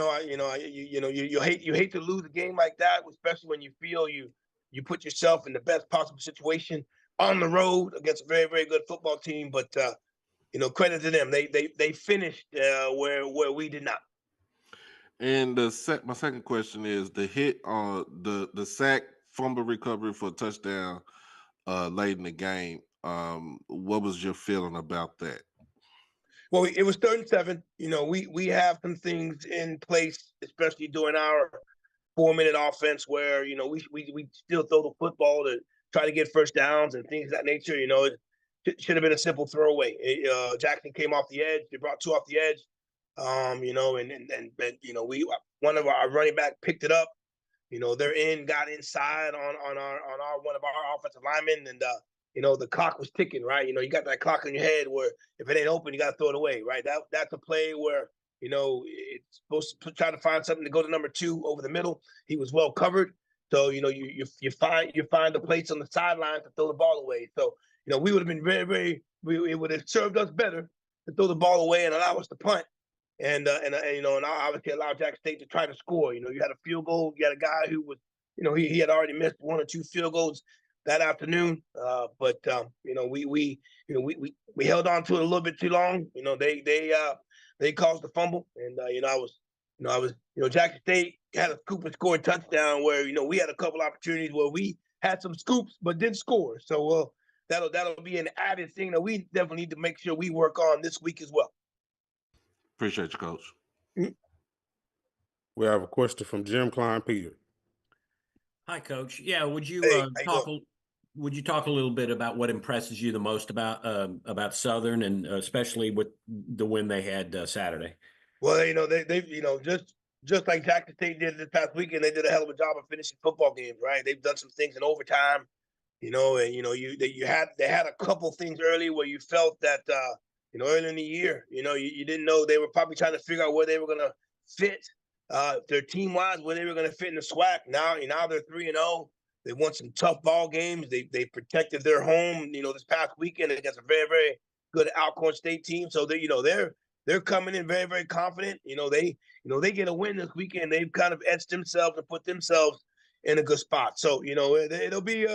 hate to lose a game like that, especially when you feel you put yourself in the best possible situation on the road against a very, very good football team. But credit to them. They finished where we did not. And my second question is the hit on the sack, fumble recovery for a touchdown late in the game. What was your feeling about that? Well, it was 3rd and 7. You know, we have some things in place, especially during our 4-minute offense, where you know we still throw the football to try to get first downs and things of that nature. You know, it should have been a simple throwaway. Jackson came off the edge. They brought 2 off the edge. You know, and you know, one of our running back picked it up. You know, their end got inside on our one of our offensive linemen, and you know, the clock was ticking, right? You know, you got that clock in your head where if it ain't open, you got to throw it away, right? That's a play where, you know, it's supposed to try to find something to go to number 2 over the middle. He was well covered, so you know, you find the place on the sideline to throw the ball away. So you know, we would have been very it would have served us better to throw the ball away and allow us to punt. And you know, and obviously allow Jack State to try to score. You know, you had a field goal. You had a guy who was, you know, he had already missed 1 or 2 field goals that afternoon. But you know, we held on to it a little bit too long. You know, they caused the fumble, and you know, Jackson State had a scoop and scored touchdown where, you know, we had a couple opportunities where we had some scoops but didn't score. So that'll be an added thing that we definitely need to make sure we work on this week as well. Appreciate you, Coach. We have a question from Jim Klein Peter. Hi, Coach. Yeah, would you would you talk a little bit about what impresses you the most about Southern, and especially with the win they had Saturday? Well, you know, they've you know, just like Jackson State did this past weekend, they did a hell of a job of finishing football games, right? They've done some things in overtime, you know, and you know, they had a couple things early where you felt that you know, early in the year, you know, you didn't know, they were probably trying to figure out where they were gonna fit their team wise, where they were gonna fit in the SWAC. Now they're 3-0. They won some tough ball games. They protected their home, you know, this past weekend against a very, very good Alcorn State team. So they, you know, they're coming in very, very confident. You know, they get a win this weekend. They've kind of etched themselves and put themselves in a good spot. So, you know, it'll be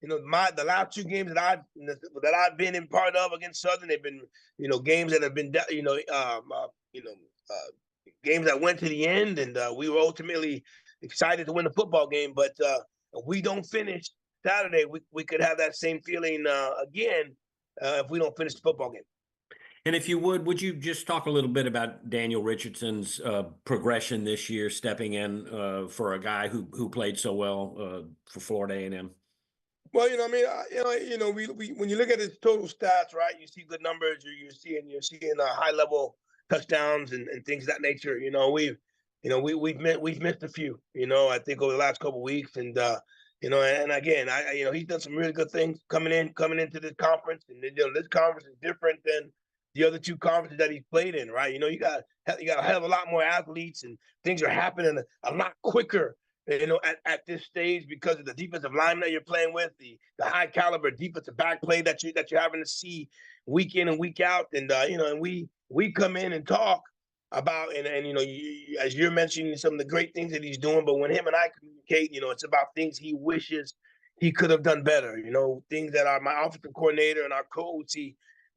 you know, the last 2 games that I've been in part of against Southern, they've been, you know, games that have been, you know, games that went to the end, and we were ultimately excited to win the football game. But if we don't finish Saturday, we could have that same feeling again if we don't finish the football game. And if you would you just talk a little bit about Daniel Richardson's progression this year, stepping in for a guy who played so well for Florida A&M? Well, you know, I mean, we when you look at his total stats, right, you see good numbers. You're seeing high level touchdowns and things of that nature. You know, we've missed a few. You know, I think over the last couple of weeks, and you know, and again, you know, he's done some really good things coming into this conference, and you know, this conference is different than the other 2 conferences that he's played in, right? You know, you got a hell of a lot more athletes, and things are happening a lot quicker, you know, at this stage because of the defensive lineman that you're playing with, the high caliber defensive back play that you're having to see week in and week out, and you know, and we come in and talk about, and you know, as you're mentioning some of the great things that he's doing, but when him and I communicate, you know, it's about things he wishes he could have done better. You know, things that my offensive coordinator and our coach,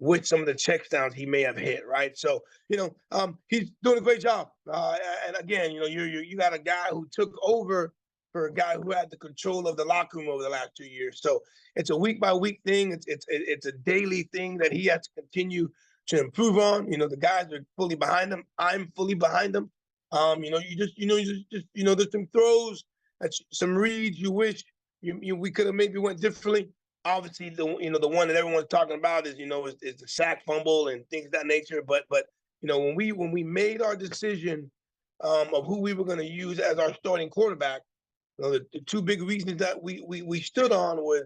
with some of the checkdowns he may have hit, right? So, you know, he's doing a great job. And again, you know, you got a guy who took over for a guy who had the control of the locker room over the last 2 years. So it's a week by week thing. It's a daily thing that he has to continue to improve on. You know, the guys are fully behind him. I'm fully behind him. You know, there's some throws, some reads you wish we could have maybe went differently. Obviously, the one that everyone's talking about is the sack fumble and things of that nature. But you know, when we made our decision of who we were going to use as our starting quarterback, you know, the 2 big reasons that we stood on was,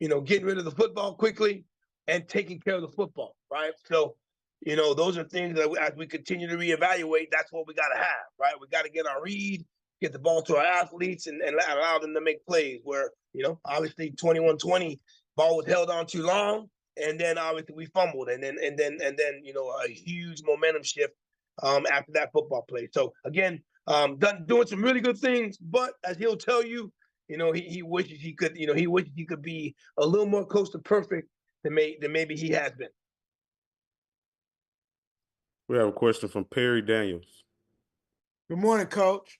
you know, getting rid of the football quickly and taking care of the football, right? So, you know, those are things that as we continue to reevaluate, that's what we got to have, right? We got to get our read, get the ball to our athletes, and allow them to make plays where, you know, obviously 21-20, ball was held on too long, and then obviously we fumbled, and then you know, a huge momentum shift after that football play. So again, doing some really good things, but as he'll tell you, you know, he wishes he could, you know, he wishes he could be a little more close to perfect than maybe he has been. We have a question from Perry Daniels. Good morning, Coach.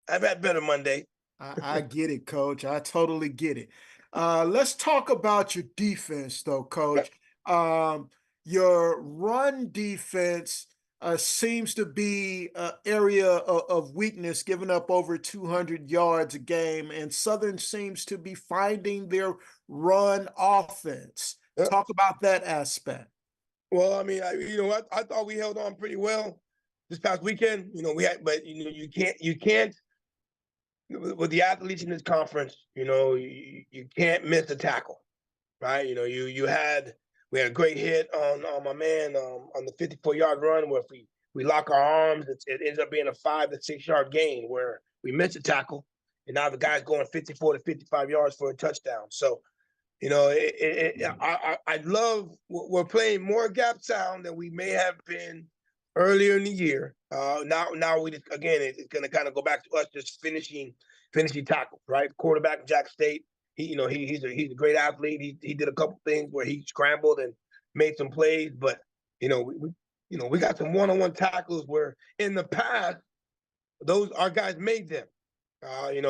I've had better Monday. I get it, Coach. I totally get it. Let's talk about your defense, though, Coach. Your run defense seems to be an area of weakness, giving up over 200 yards a game, and Southern seems to be finding their run offense. Talk about that aspect. Well, I mean, I thought we held on pretty well this past weekend. But you can't with the athletes in this conference. You can't miss a tackle, right? We had a great hit on my man on the 54-yard run where if we lock our arms, it ends up being a 5 to 6 yard gain where we miss a tackle, and now the guy's going 54 to 55 yards for a touchdown. So, I love we're playing more gap sound than we may have been earlier in the year. Now we just, again, it's going to kind of go back to us just finishing tackles, right? Quarterback Jack State. He's a great athlete. He did a couple things where he scrambled and made some plays, but we got some one-on-one tackles where in the past our guys made them.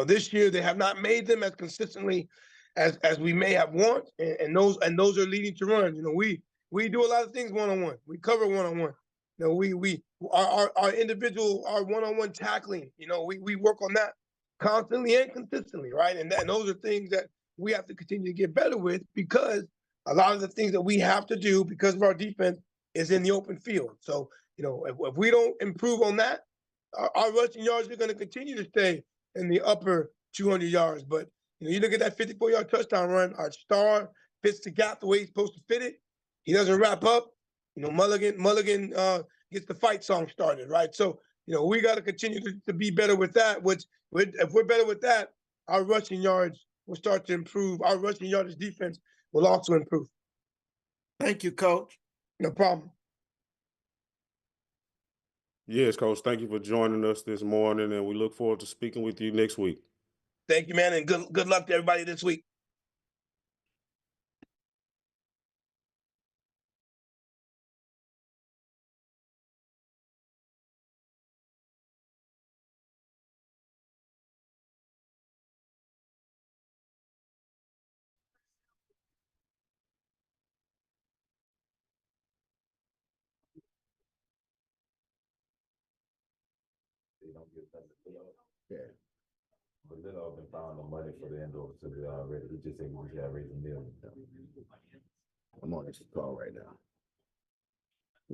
This year they have not made them as consistently as we may have want, and those are leading to runs. We do a lot of things one-on-one. We cover one-on-one. Our individual, our one-on-one tackling. We work on that constantly and consistently, right? And those are things that we have to continue to get better with, because a lot of the things that we have to do because of our defense is in the open field. So, if we don't improve on that, our rushing yards are going to continue to stay in the upper 200 yards. But, you look at that 54-yard touchdown run, our star fits the gap the way he's supposed to fit it. He doesn't wrap up. Mulligan gets the fight song started, right? So, we got to continue to be better with that, if we're better with that, our rushing yards will start to improve. Our rushing yardage defense will also improve. Thank you, Coach. No problem. Yes, Coach. Thank you for joining us this morning, and we look forward to speaking with you next week. Thank you, man, and good luck to everybody this week. Yeah. But Little been found the money for the indoor facility already. He just said we should raise $1 million. I'm on this call right now.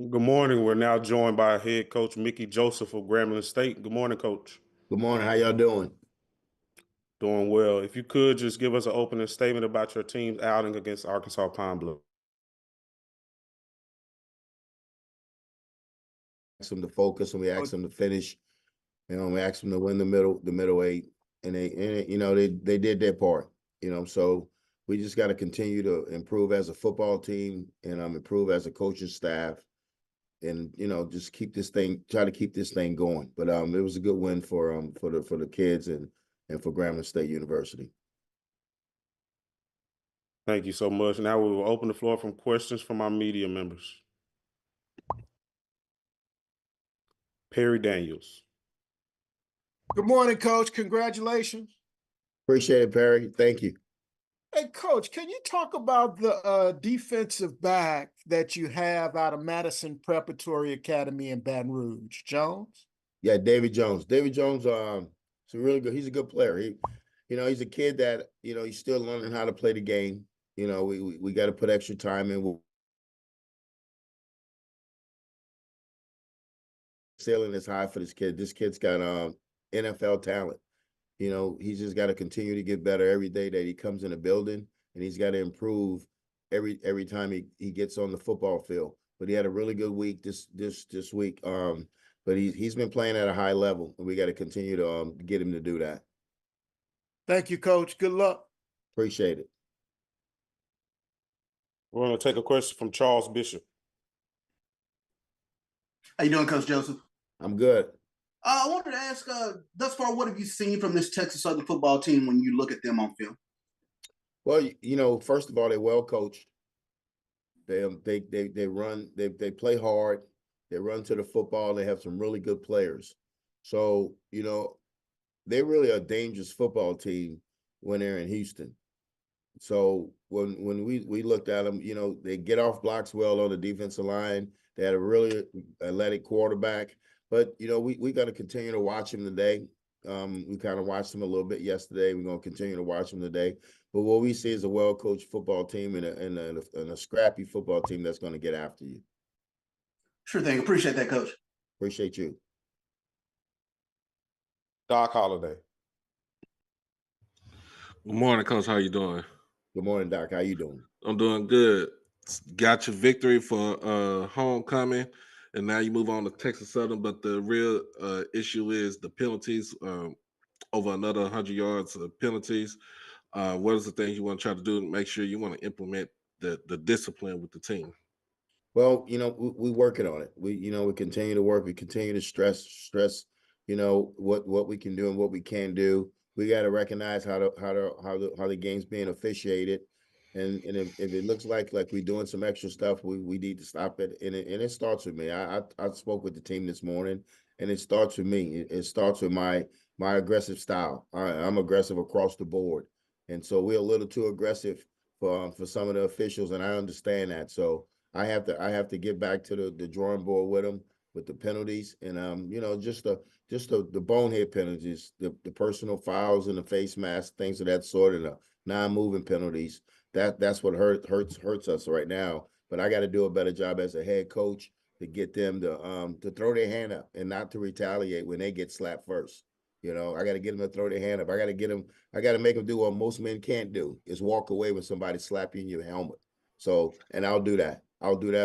Good morning. We're now joined by head coach Mickey Joseph of Grambling State. Good morning, Coach. Good morning. How y'all doing? Doing well. If you could just give us an opening statement about your team's outing against Arkansas Pine Bluff. Ask them to focus, and we ask them to finish. We ask them to win the middle eight, and they did their part. So we just got to continue to improve as a football team and improve as a coaching staff, and just try to keep this thing going. But it was a good win for the kids and for Grambling State University. Thank you so much. Now we will open the floor from questions from our media members. Perry Daniels. Good morning, Coach. Congratulations. Appreciate it, Perry. Thank you. Hey, Coach, can you talk about the defensive back that you have out of Madison Preparatory Academy in Baton Rouge, Jones? Yeah, David Jones. David Jones, he's really good. He's a good player. He's a kid that he's still learning how to play the game. We got to put extra time in. Ceiling is high for this kid. This kid's got NFL talent. He's just got to continue to get better every day that he comes in the building, and he's got to improve every time he gets on the football field. But he had a really good week this week. But he's been playing at a high level, and we got to continue to get him to do that. Thank you, Coach. Good luck. Appreciate it. We're going to take a question from Charles Bishop. How you doing, Coach Joseph? I'm good. I wanted to ask, thus far, what have you seen from this Texas Southern football team when you look at them on film? Well, first of all, they're well coached. They run, they play hard. They run to the football. They have some really good players. So, they're really a dangerous football team when they're in Houston. So when we looked at them, you know, they get off blocks well on the defensive line. They had a really athletic quarterback. But, you know, we got to continue to watch him today. We kind of watched him a little bit yesterday. We're going to continue to watch him today. But what we see is a well-coached football team and a scrappy football team that's going to get after you. Sure thing. Appreciate that, Coach. Appreciate you. Doc Holliday. Good morning, Coach. How you doing? Good morning, Doc. How you doing? I'm doing good. Got your victory for homecoming, and now you move on to Texas Southern. But the real issue is the penalties. Over another 100 yards of penalties. What is the thing you want to try to do to make sure you want to implement the discipline with the team? Well, you know, we working on it. We continue to work. We continue to stress, you know, what we can do and what we can't do. We got to recognize how the game's being officiated, and if it looks like we're doing some extra stuff, we need to stop it. And it starts with me. I spoke with the team this morning, and it starts with me. It starts with my aggressive style. I'm aggressive across the board, and so we're a little too aggressive for some of the officials, and I understand that. So I have to get back to the drawing board with them with the penalties, and you know, just the bonehead penalties, the personal fouls and the face mask, things of that sort, and the non-moving penalties. That's what hurts us right now. But I got to do a better job as a head coach to get them to throw their hand up and not to retaliate when they get slapped first. You know, I got to get them to throw their hand up. I got to make them do what most men can't do, is walk away when somebody slaps you in your helmet. So, and I'll do that.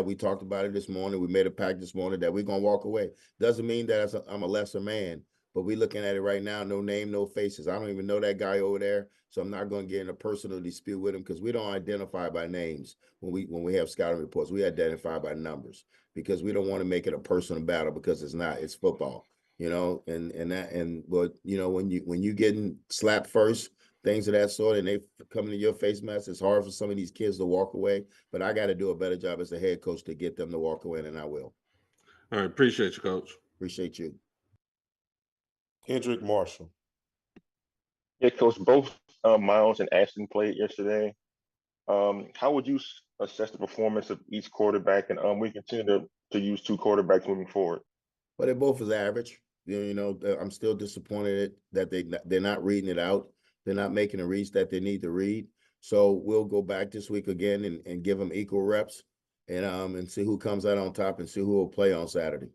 We talked about it this morning. We made a pact this morning that we're going to walk away. Doesn't mean that I'm a lesser man, but we're looking at it right now. No name, no faces. I don't even know that guy over there. So I'm not going to get in a personal dispute with him, because we don't identify by names when we have scouting reports. We identify by numbers, because we don't want to make it a personal battle, because it's not. It's football, you know, but you know, when you getting slapped first, things of that sort, and they come into your face mask, it's hard for some of these kids to walk away. But I got to do a better job as a head coach to get them to walk away, and I will. All right, appreciate you, Coach. Appreciate you. Kendrick Marshall. Yeah, Coach, both Miles and Ashton played yesterday. How would you assess the performance of each quarterback? And we continue to use two quarterbacks moving forward. Well, they both is average. You know, I'm still disappointed that they're not reading it out. They're not making the reads that they need to read. So we'll go back this week again and give them equal reps, and see who comes out on top and see who will play on Saturday.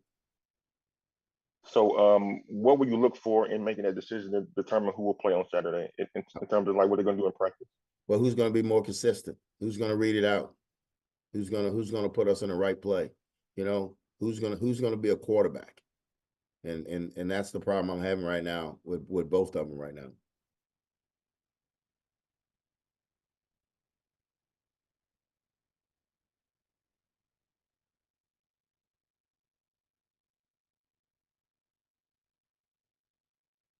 So what would you look for in making that decision to determine who will play on Saturday in terms of like what they're going to do in practice? Well, who's going to be more consistent? Who's going to read it out? Who's going to put us in the right play? You know, who's going to be a quarterback? And that's the problem I'm having right now with both of them right now.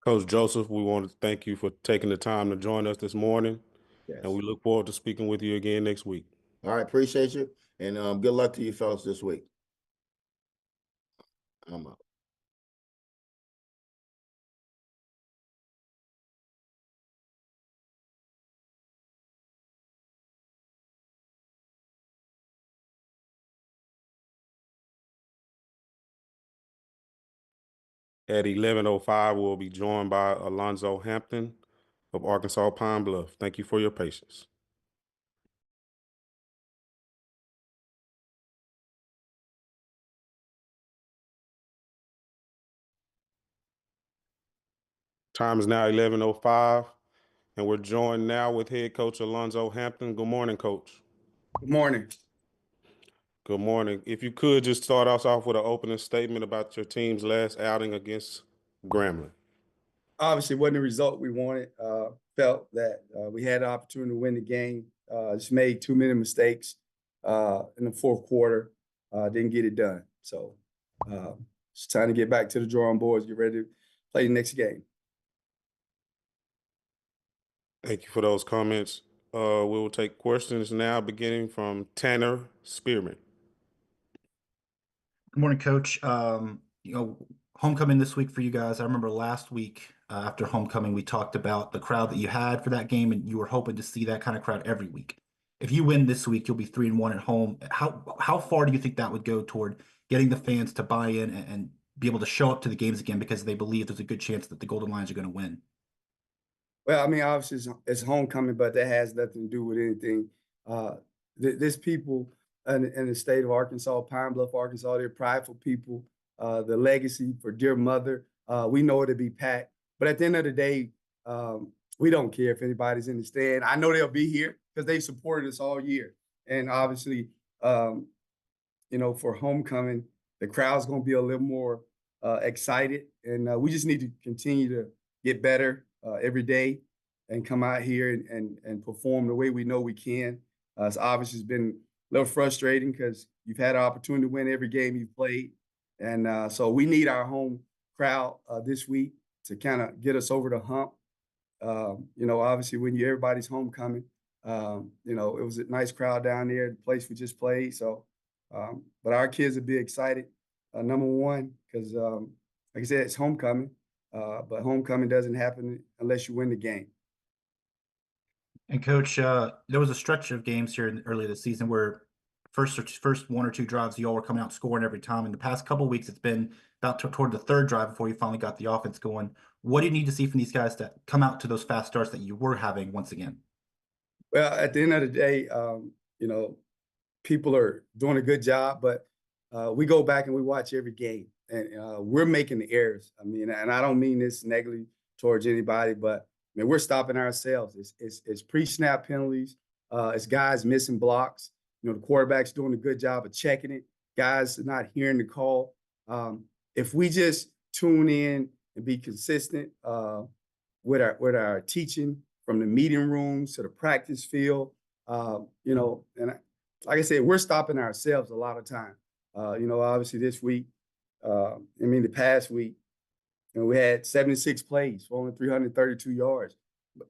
Coach Joseph, we want to thank you for taking the time to join us this morning. Yes. And we look forward to speaking with you again next week. All right, appreciate you. And good luck to you fellas this week. I'm out. At 11:05, we'll be joined by Alonzo Hampton of Arkansas Pine Bluff. Thank you for your patience. Time is now 11:05, and we're joined now with head coach Alonzo Hampton. Good morning, Coach. Good morning. Good morning. If you could just start us off with an opening statement about your team's last outing against Grambling. Obviously, wasn't the result we wanted. Felt that we had the opportunity to win the game. Just made too many mistakes in the fourth quarter. Didn't get it done. So it's time to get back to the drawing boards, get ready to play the next game. Thank you for those comments. We will take questions now, beginning from Tanner Spearman. Good morning, Coach. You know, homecoming this week for you guys. I remember last week after homecoming, we talked about the crowd that you had for that game, and you were hoping to see that kind of crowd every week. If you win this week, you'll be 3-1 at home. How far do you think that would go toward getting the fans to buy in and be able to show up to the games again because they believe there's a good chance that the Golden Lions are going to win? Well, I mean, obviously it's homecoming, but that has nothing to do with anything. There's people in the state of Arkansas, Pine Bluff, Arkansas. They're prideful people. The legacy for dear mother, we know it'll be packed. But at the end of the day, we don't care if anybody's in the stand. I know they'll be here because they supported us all year. And obviously, for homecoming, the crowd's going to be a little more excited. And we just need to continue to get better every day and come out here and perform the way we know we can. It's obviously been a little frustrating because you've had an opportunity to win every game you've played. And so we need our home crowd this week to kind of get us over the hump. Obviously when everybody's homecoming, it was a nice crowd down there, the place we just played. So, but our kids will be excited, number one, because like I said, it's homecoming, but homecoming doesn't happen unless you win the game. And Coach, there was a stretch of games here early this season where first 1 or 2 drives, you all were coming out scoring every time. In the past couple of weeks, it's been about toward the 3rd drive before you finally got the offense going. What do you need to see from these guys to come out to those fast starts that you were having once again? Well, at the end of the day, people are doing a good job, but we go back and we watch every game, and we're making the errors. I mean, and I don't mean this negatively towards anybody, but I mean, we're stopping ourselves. It's pre-snap penalties. It's guys missing blocks. The quarterback's doing a good job of checking it. Guys not hearing the call. If we just tune in and be consistent with our teaching from the meeting rooms to the practice field, like I said, we're stopping ourselves a lot of time. Obviously this week, the past week, we had 76 plays for only 332 yards,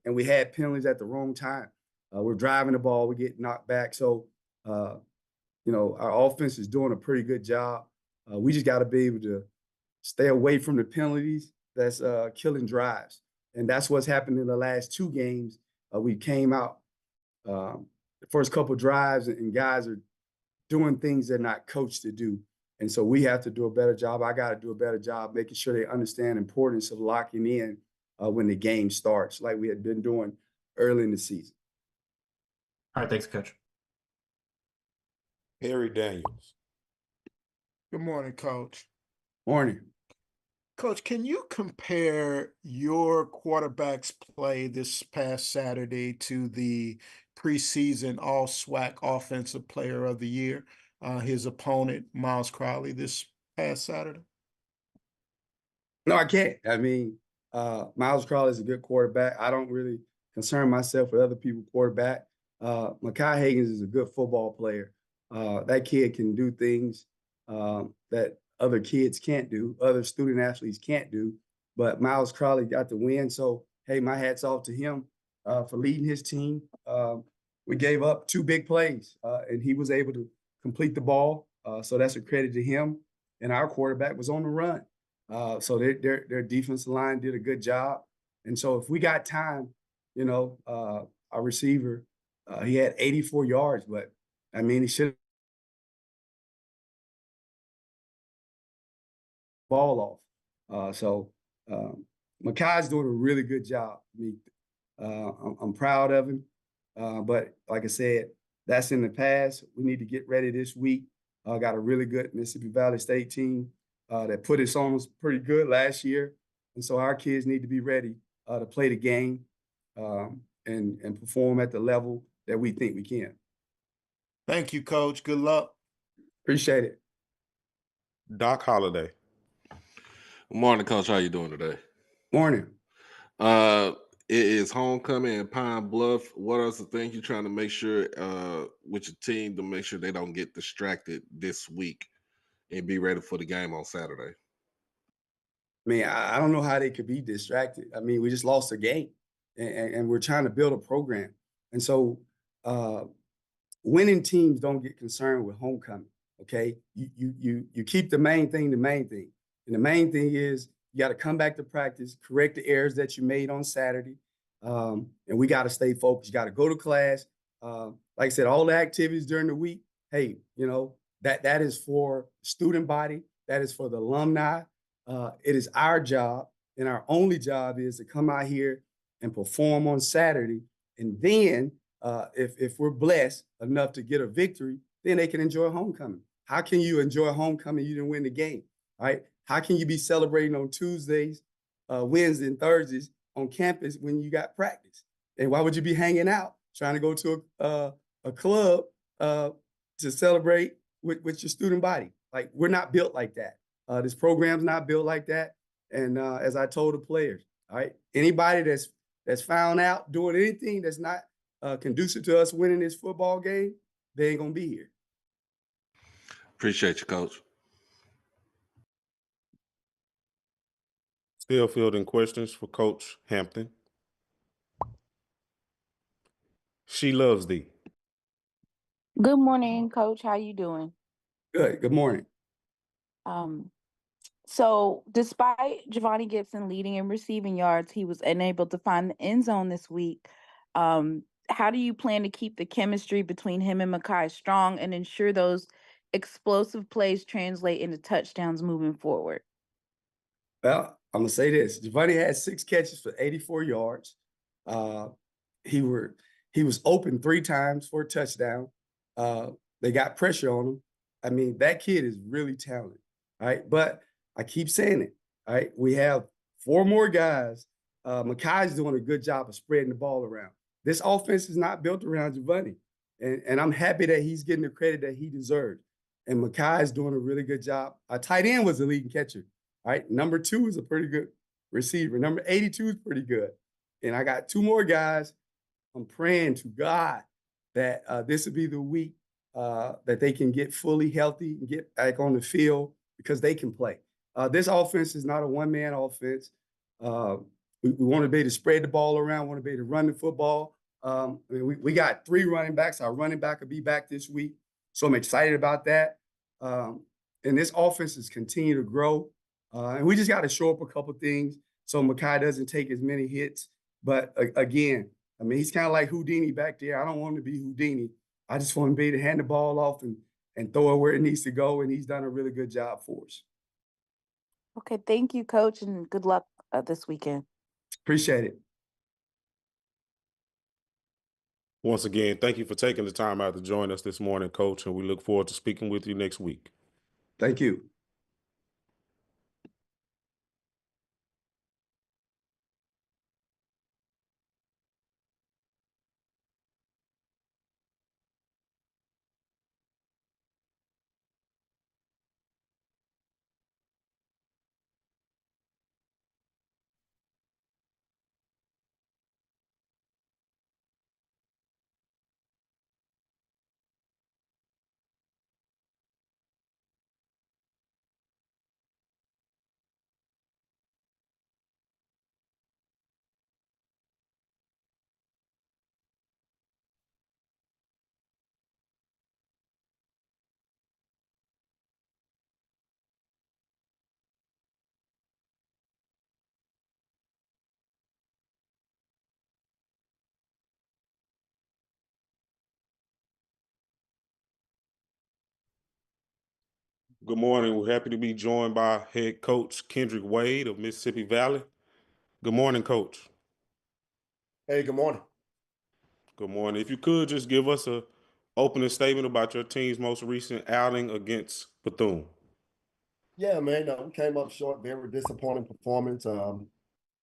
and we had penalties at the wrong time. We're driving the ball, we get knocked back. So, our offense is doing a pretty good job. We just got to be able to stay away from the penalties that's killing drives. And that's what's happened in the last 2 games. We came out the first couple drives, and guys are doing things they're not coached to do. And so we have to do a better job. I got to do a better job making sure they understand the importance of locking in when the game starts, like we had been doing early in the season. All right, thanks, Coach. Harry Daniels. Good morning, Coach. Morning. Coach, can you compare your quarterback's play this past Saturday to the preseason All-SWAC Offensive Player of the Year, his opponent, Miles Crowley, this past Saturday? No, I can't. I mean, Miles Crowley is a good quarterback. I don't really concern myself with other people's quarterback. Mekhi Higgins is a good football player. That kid can do things that other kids can't do, other student athletes can't do. But Miles Crowley got the win. So, hey, my hat's off to him for leading his team. We gave up 2 big plays, and he was able to complete the ball. So that's a credit to him. And our quarterback was on the run. So their defensive line did a good job. And so if we got time, our receiver, he had 84 yards, but I mean, he should have ball off. So Mekhi's doing a really good job. I mean, I'm proud of him. But like I said, that's in the past. We need to get ready this week. Got a really good Mississippi Valley State team that put us on pretty good last year. And so our kids need to be ready to play the game and perform at the level that we think we can. Thank you, Coach. Good luck. Appreciate it. Doc Holliday. Good morning, Coach. How you doing today? Morning. It is homecoming in Pine Bluff. What are the things you're trying to make sure with your team to make sure they don't get distracted this week and be ready for the game on Saturday? I mean, I don't know how they could be distracted. I mean, we just lost a game, and we're trying to build a program. And so winning teams don't get concerned with homecoming, okay? You keep the main thing the main thing. And the main thing is You got to come back to practice, correct the errors that you made on Saturday. And we got to stay focused. You got to go to class. Like I said, all the activities during the week, hey, you know, that is for the student body. That is for the alumni. It is our job, and our only job is to come out here and perform on Saturday. And then if we're blessed enough to get a victory, then they can enjoy homecoming. How can you enjoy homecoming? You didn't win the game, right? How can you be celebrating on Tuesdays, Wednesdays, and Thursdays on campus when you got practice? And why would you be hanging out trying to go to a club to celebrate with your student body? Like, we're not built like that. This program's not built like that. And as I told the players, all right, anybody that's found out doing anything that's not conducive to us winning this football game, they ain't gonna be here. Appreciate you, Coach. Still fielding questions for Coach Hampton. She loves thee. Good morning, Coach. How you doing? Good. Good morning. So despite Giovanni Gibson leading in receiving yards, he was unable to find the end zone this week. How do you plan to keep the chemistry between him and Mekhi strong and ensure those explosive plays translate into touchdowns moving forward? Well, I'm gonna say this: Giovanni had 6 catches for 84 yards. He was open 3 times for a touchdown. They got pressure on him. I mean, that kid is really talented, right? But I keep saying it, right? We have 4 more guys. Mekhi's doing a good job of spreading the ball around. This offense is not built around Giovanni, and I'm happy that he's getting the credit that he deserves. And Mekhi is doing a really good job. Our tight end was the leading catcher, right? Number 2 is a pretty good receiver. Number 82 is pretty good. And I got 2 more guys. I'm praying to God that this will be the week that they can get fully healthy and get back on the field because they can play. This offense is not a one-man offense. We want to be able to spread the ball around, want to be able to run the football. I mean, we got 3 running backs. Our running back will be back this week. So I'm excited about that. And this offense is continuing to grow. And we just got to show up a couple things so Mekhi doesn't take as many hits. But again, I mean, he's kind of like Houdini back there. I don't want him to be Houdini. I just want him to be able to hand the ball off and throw it where it needs to go. And he's done a really good job for us. Okay, thank you, Coach, and good luck this weekend. Appreciate it. Once again, thank you for taking the time out to join us this morning, Coach, and we look forward to speaking with you next week. Thank you. Good morning. We're happy to be joined by head coach Kendrick Wade of Mississippi Valley. Good morning, Coach. Hey, good morning. Good morning. If you could just give us a opening statement about your team's most recent outing against Bethune. Yeah, man, we came up short. Very disappointing performance.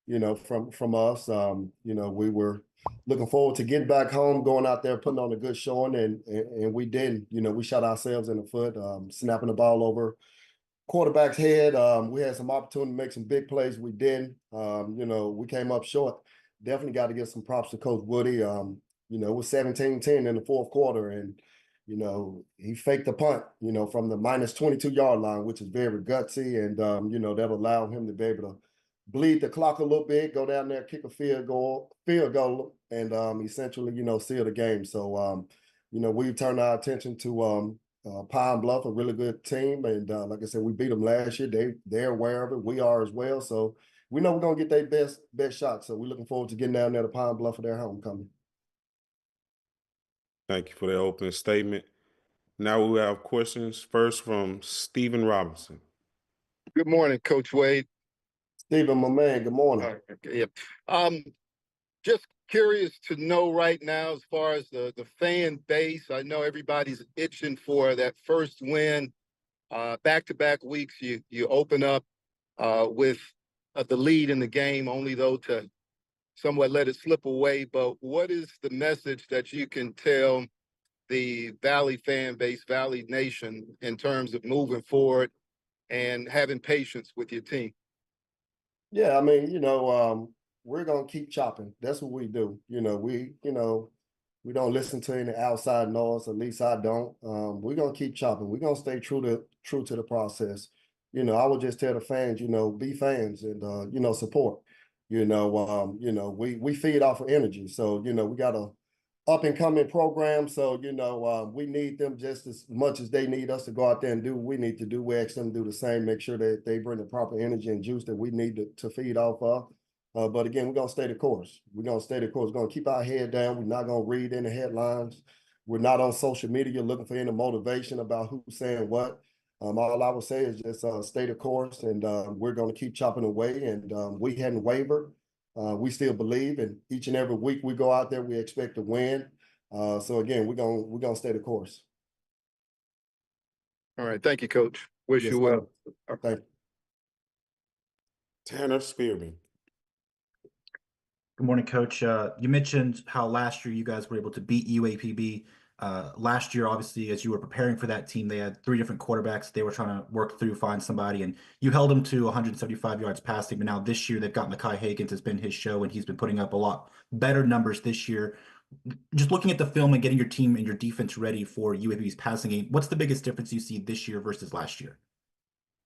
You know, from us. You know, we were looking forward to getting back home, going out there, putting on a good showing, and we didn't. You know, we shot ourselves in the foot, snapping the ball over quarterback's head. We had some opportunity to make some big plays. We didn't. You know, we came up short. Definitely got to give some props to Coach Woodie. You know, it was 17-10 in the 4th quarter, and you know, he faked the punt, you know, from the minus 22-yard line, which is very gutsy, and you know, that allowed him to be able to bleed the clock a little bit, go down there, kick a field goal, and essentially, you know, seal the game. So, you know, we've turned our attention to Pine Bluff, a really good team, and like I said, we beat them last year. They're aware of it. We are as well. So we know we're gonna get their best shot. So we're looking forward to getting down there to Pine Bluff for their homecoming. Thank you for that opening statement. Now we have questions first from Stephen Robinson. Good morning, Coach Wade. Stephen, my man, good morning. Okay, yeah. Just curious to know right now, as far as the fan base, I know everybody's itching for that first win. Back-to-back weeks, you open up with the lead in the game, only though to somewhat let it slip away. But what is the message that you can tell the Valley fan base, Valley Nation, in terms of moving forward and having patience with your team? Yeah, I mean, we're gonna keep chopping. That's what we do. We don't listen to any outside noise. At least I don't. We're gonna keep chopping. We're gonna stay true to the process. I would just tell the fans, be fans and support. We feed off of energy. So, we got a up and coming program. So, we need them just as much as they need us to go out there and do what we need to do. We ask them to do the same, make sure that they bring the proper energy and juice that we need to feed off of. But again, we're going to stay the course. We're going to stay the course. We're going to keep our head down. We're not going to read any headlines. We're not on social media looking for any motivation about who's saying what. All I would say is just stay the course, and we're going to keep chopping away. And we hadn't wavered. We still believe, and each and every week we go out there, we expect to win. So again, we're gonna stay the course. All right, thank you, Coach. Wish Yes, you well. Thank you. Tanner Spearman. Good morning, Coach. You mentioned how last year you guys were able to beat UAPB. Last year, obviously, as you were preparing for that team, they had 3 different quarterbacks. They were trying to work through, find somebody, and you held them to 175 yards passing. But now this year, they've got Mekhi Hagans. Has been his show, and he's been putting up a lot better numbers this year. Just looking at the film and getting your team and your defense ready for UAPB's passing game, what's the biggest difference you see this year versus last year?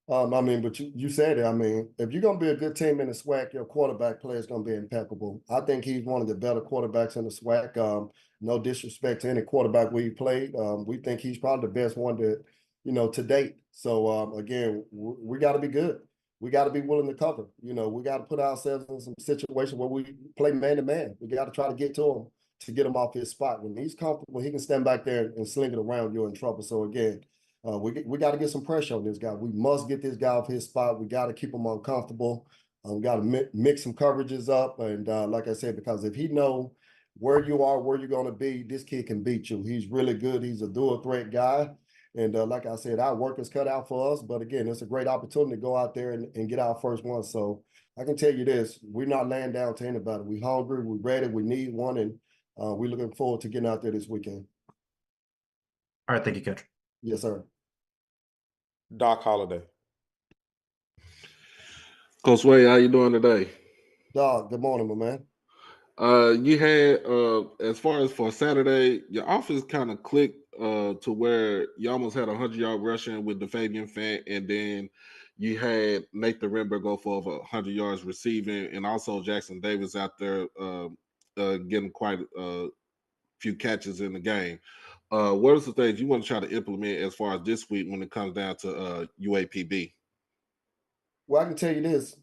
But you said it. I mean, if you're going to be a good team in the SWAC, your quarterback play is going to be impeccable. I think he's one of the better quarterbacks in the SWAC. No disrespect to any quarterback we've played. We think he's probably the best one to date. So, again, we got to be good. We got to be willing to cover. We got to put ourselves in some situation where we play man-to-man. We got to try to get to him to get him off his spot. When he's comfortable, he can stand back there and sling it around. You're in trouble. So, again, we got to get some pressure on this guy. We must get this guy off his spot. We got to keep him uncomfortable. We got to mix some coverages up. And like I said, because if he know where you are, where you're going to be, this kid can beat you. He's really good. He's a dual threat guy. And like I said, our work is cut out for us. But again, it's a great opportunity to go out there and get our first one. So I can tell you this, we're not laying down to anybody. We're hungry, we're ready, we need one. And we're looking forward to getting out there this weekend. All right, thank you, Coach. Yes, sir. Doc Holliday. Coach Wade, how you doing today? Doc, good morning, my man. You had as far as for Saturday, your offense kind of clicked to where you almost had 100-yard rushing with the Fabian Fant, and then you had Nathan Renberg go for over 100 yards receiving, and also Jackson Davis out there getting quite a few catches in the game. What are some things you want to try to implement as far as this week when it comes down to UAPB? Well, I can tell you this,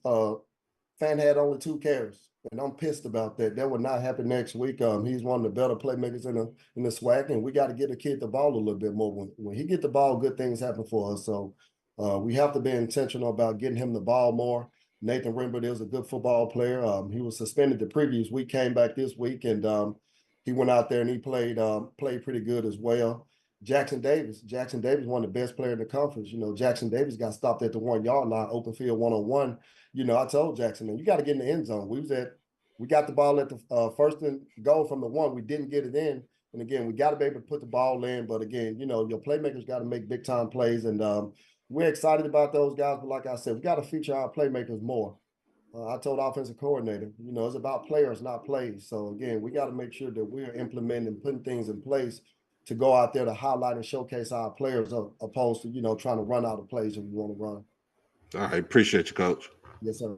Fan had only 2 carries, and I'm pissed about that. That would not happen next week. He's one of the better playmakers in the SWAC, and we got to get the kid the ball a little bit more. When he get the ball, good things happen for us. So we have to be intentional about getting him the ball more. Nathan Renberg is a good football player. He was suspended the previous week, came back this week, and he went out there and he played pretty good as well. Jackson Davis, one of the best players in the conference. Jackson Davis got stopped at the 1-yard line, open field 1-on-1. I told Jackson, man, you got to get in the end zone. We got the ball at the first and goal from the 1. We didn't get it in. And again, we got to be able to put the ball in. But again, your playmakers got to make big time plays. And we're excited about those guys. But like I said, we got to feature our playmakers more. I told offensive coordinator, it's about players, not plays. So again, we got to make sure that we're implementing and putting things in place to go out there to highlight and showcase our players, opposed to trying to run out of plays that we want to run. All right, appreciate you, Coach. Yes, sir.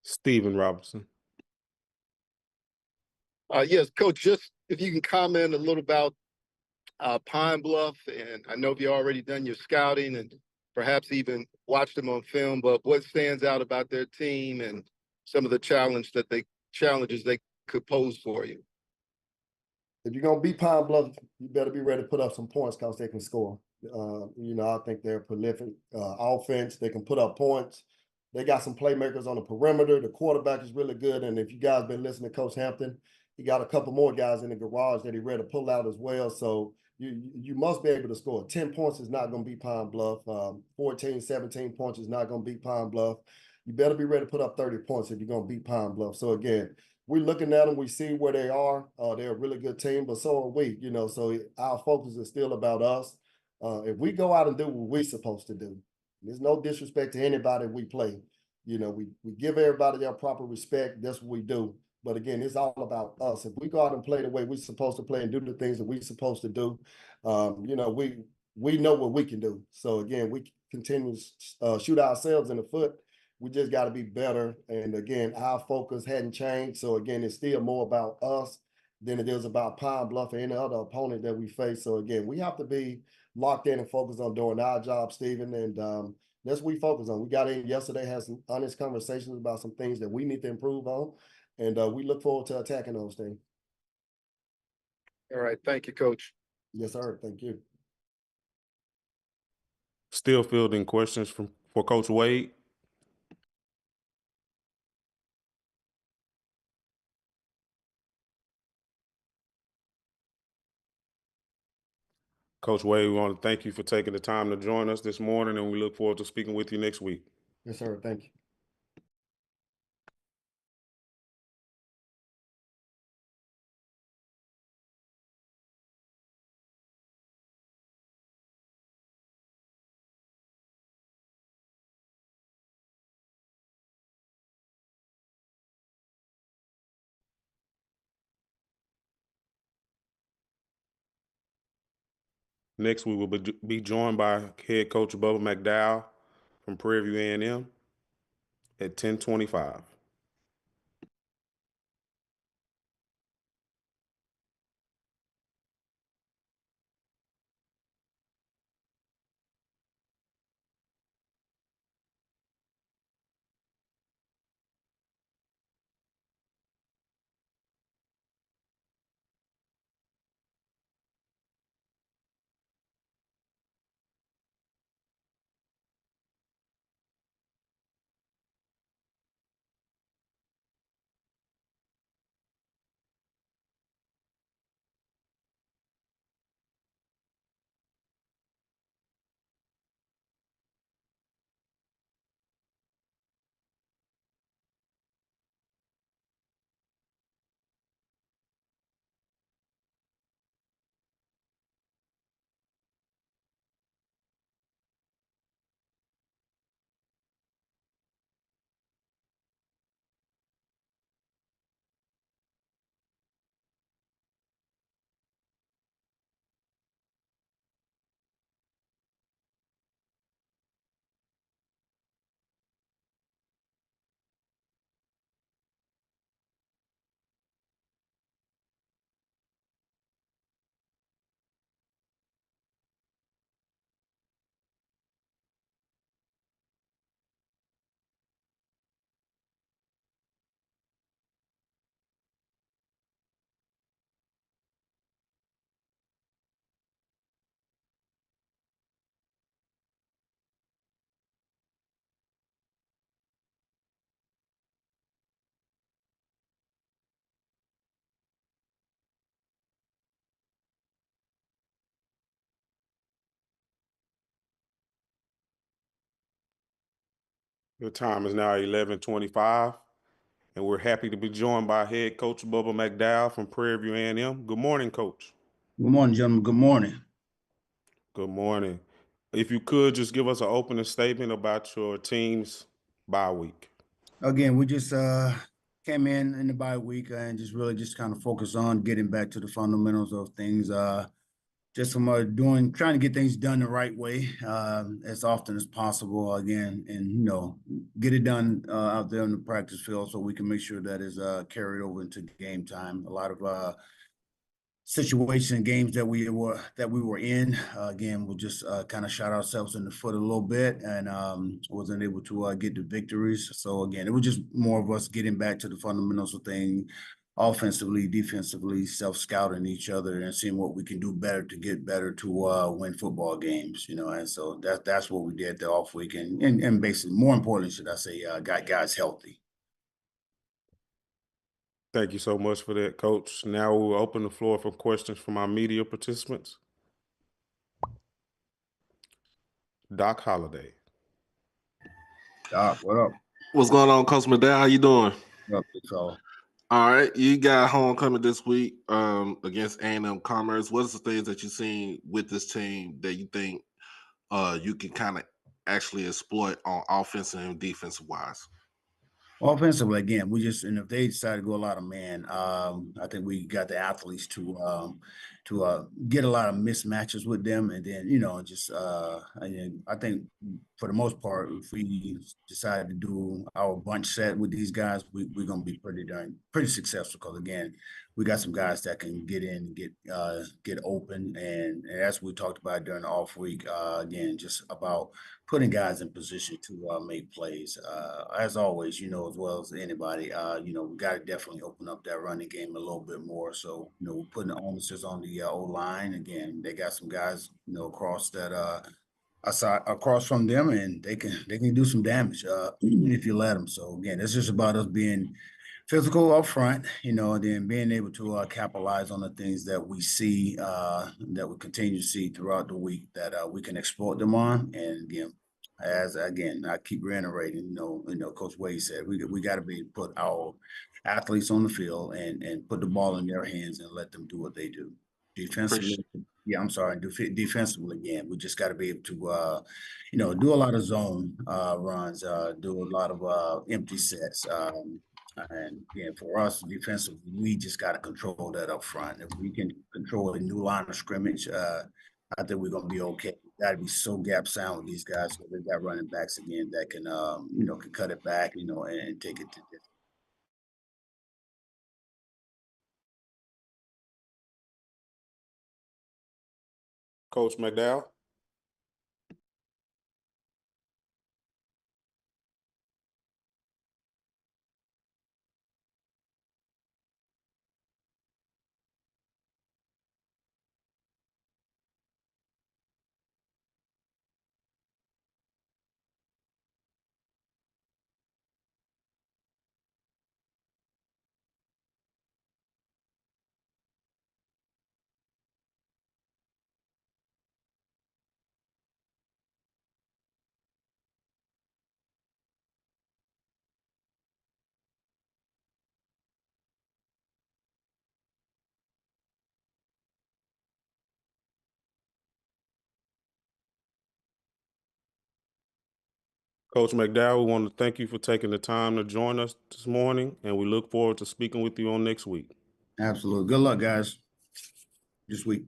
Stephen Robinson. Yes, Coach, just if you can comment a little about Pine Bluff, and I know you already done your scouting and perhaps even watched them on film, but what stands out about their team and some of the challenges they could pose for you? If you're gonna beat Pine Bluff, you better be ready to put up some points because they can score. I think they're prolific offense. They can put up points. They got some playmakers on the perimeter. The quarterback is really good. And if you guys been listening to Coach Hampton, he got a couple more guys in the garage that he ready to pull out as well. So you must be able to score. 10 points is not going to beat Pine Bluff. 14, 17 points is not going to beat Pine Bluff. You better be ready to put up 30 points if you're going to beat Pine Bluff. So again, we're looking at them. We see where they are. They're a really good team, but so are we. So our focus is still about us. If we go out and do what we're supposed to do, there's no disrespect to anybody we play. We give everybody their proper respect. That's what we do. But again, it's all about us. If we go out and play the way we're supposed to play and do the things that we're supposed to do, we know what we can do. So again, we continue to shoot ourselves in the foot. We just got to be better. And again, our focus hadn't changed. So again, it's still more about us than it is about Pine Bluff or any other opponent that we face. So again, we have to be locked in and focused on doing our job, Stephen. And that's what we focus on. We got in yesterday, had some honest conversations about some things that we need to improve on. And we look forward to attacking those things. All right. Thank you, Coach. Yes, sir. Thank you. Still fielding questions for Coach Wade. Coach Wade, we want to thank you for taking the time to join us this morning, and we look forward to speaking with you next week. Yes, sir. Thank you. Next, we will be joined by head coach Bubba McDowell from Prairie A&M at 10:25. The time is now 11:25, and we're happy to be joined by head coach Bubba McDowell from Prairie A&M. Good morning, Coach. Good morning, gentlemen. Good morning. Good morning. If you could just give us an opening statement about your team's bye week. Again, we just came in the bye week and just kind of focus on getting back to the fundamentals of things. Just from trying to get things done the right way as often as possible again, and get it done out there in the practice field so we can make sure that is carried over into game time. A lot of situation and games that we were in. Again, we'll just kind of shot ourselves in the foot a little bit and wasn't able to get the victories. So again, it was just more of us getting back to the fundamentals of things, offensively, defensively, self-scouting each other and seeing what we can do better to get better to win football games, you know. And so that's what we did the off week and basically, more importantly, should I say, got guys healthy. Thank you so much for that, Coach. Now we'll open the floor for questions from our media participants. Doc Holliday. Doc, what up? What's going on, Coach McDowell? How you doing? What up, big fella? All right, you got homecoming this week against A&M Commerce. What are the things that you've seen with this team that you think you can kind of actually exploit on offensive and defensive wise? Offensively, again, we just, and if they decide to go a lot of man, I think we got the athletes to get a lot of mismatches with them, and then just I think for the most part, if we decide to do our bunch set with these guys, we're gonna be pretty successful because again, we got some guys that can get in and get open, and as we talked about during the off week, again, just about putting guys in position to make plays. As always, as well as anybody, we got to definitely open up that running game a little bit more. So, we're putting the onus on the O-line. Again, they got some guys, across that across from them, and they can do some damage if you let them. So again, it's just about us being physical up front, and then being able to capitalize on the things that we see, that we continue to see throughout the week that we can exploit them on. And again, I keep reiterating, Coach Wade said, we got to be put our athletes on the field and put the ball in their hands and let them do what they do. Defensively, defensively, again, we just got to be able to, do a lot of zone runs, do a lot of empty sets. And again, for us defensively, we just got to control that up front. If we can control a new line of scrimmage, I think we're gonna be okay. Got to be so gap sound with these guys because they've got running backs again that can, can cut it back, and take it to this. Coach McDowell. Coach McDowell, we want to thank you for taking the time to join us this morning, and we look forward to speaking with you on next week. Absolutely. Good luck, guys, this week.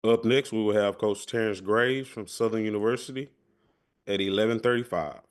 Up next, we will have Coach Terrence Graves from Southern University at 11:35.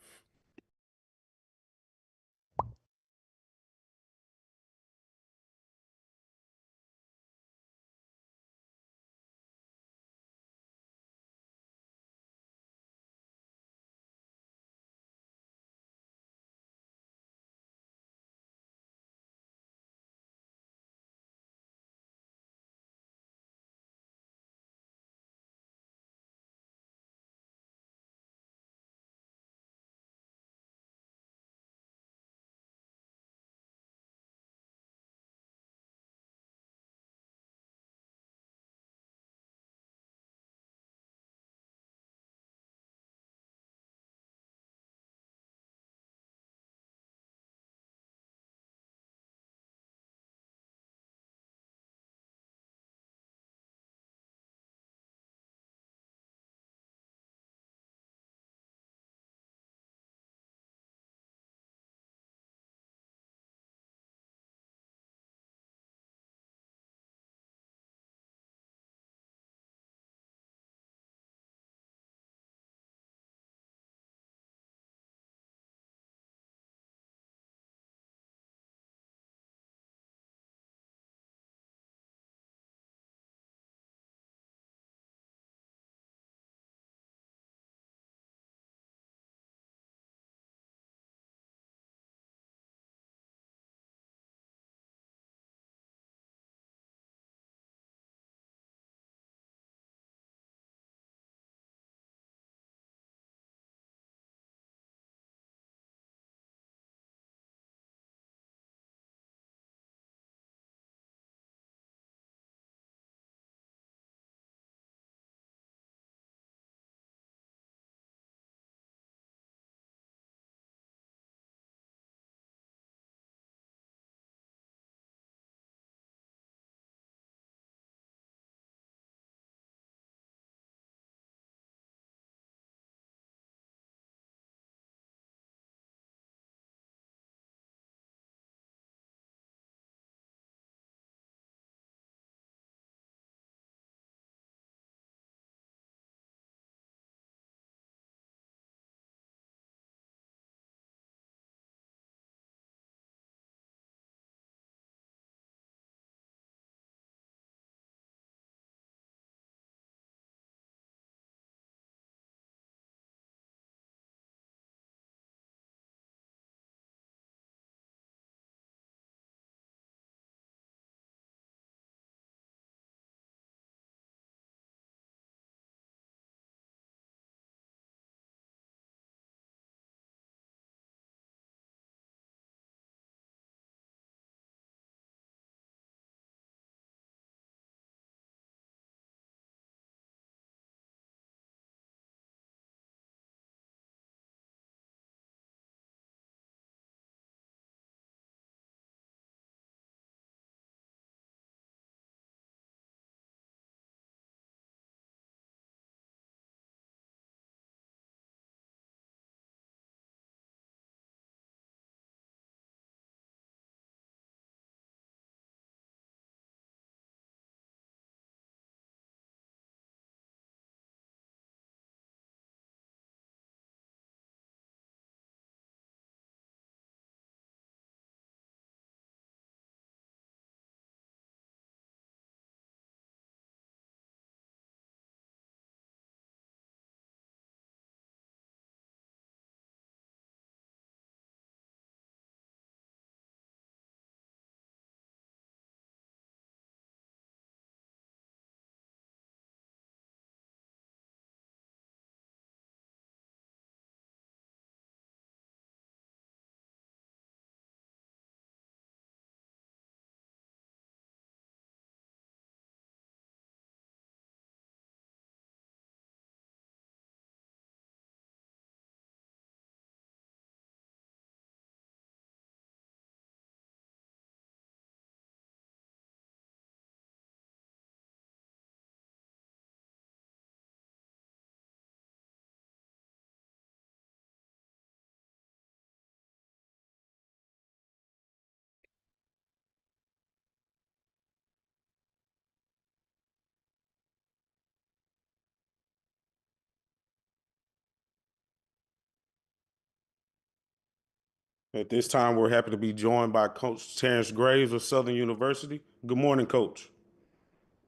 At this time, we're happy to be joined by Coach Terrence Graves of Southern University. Good morning, Coach.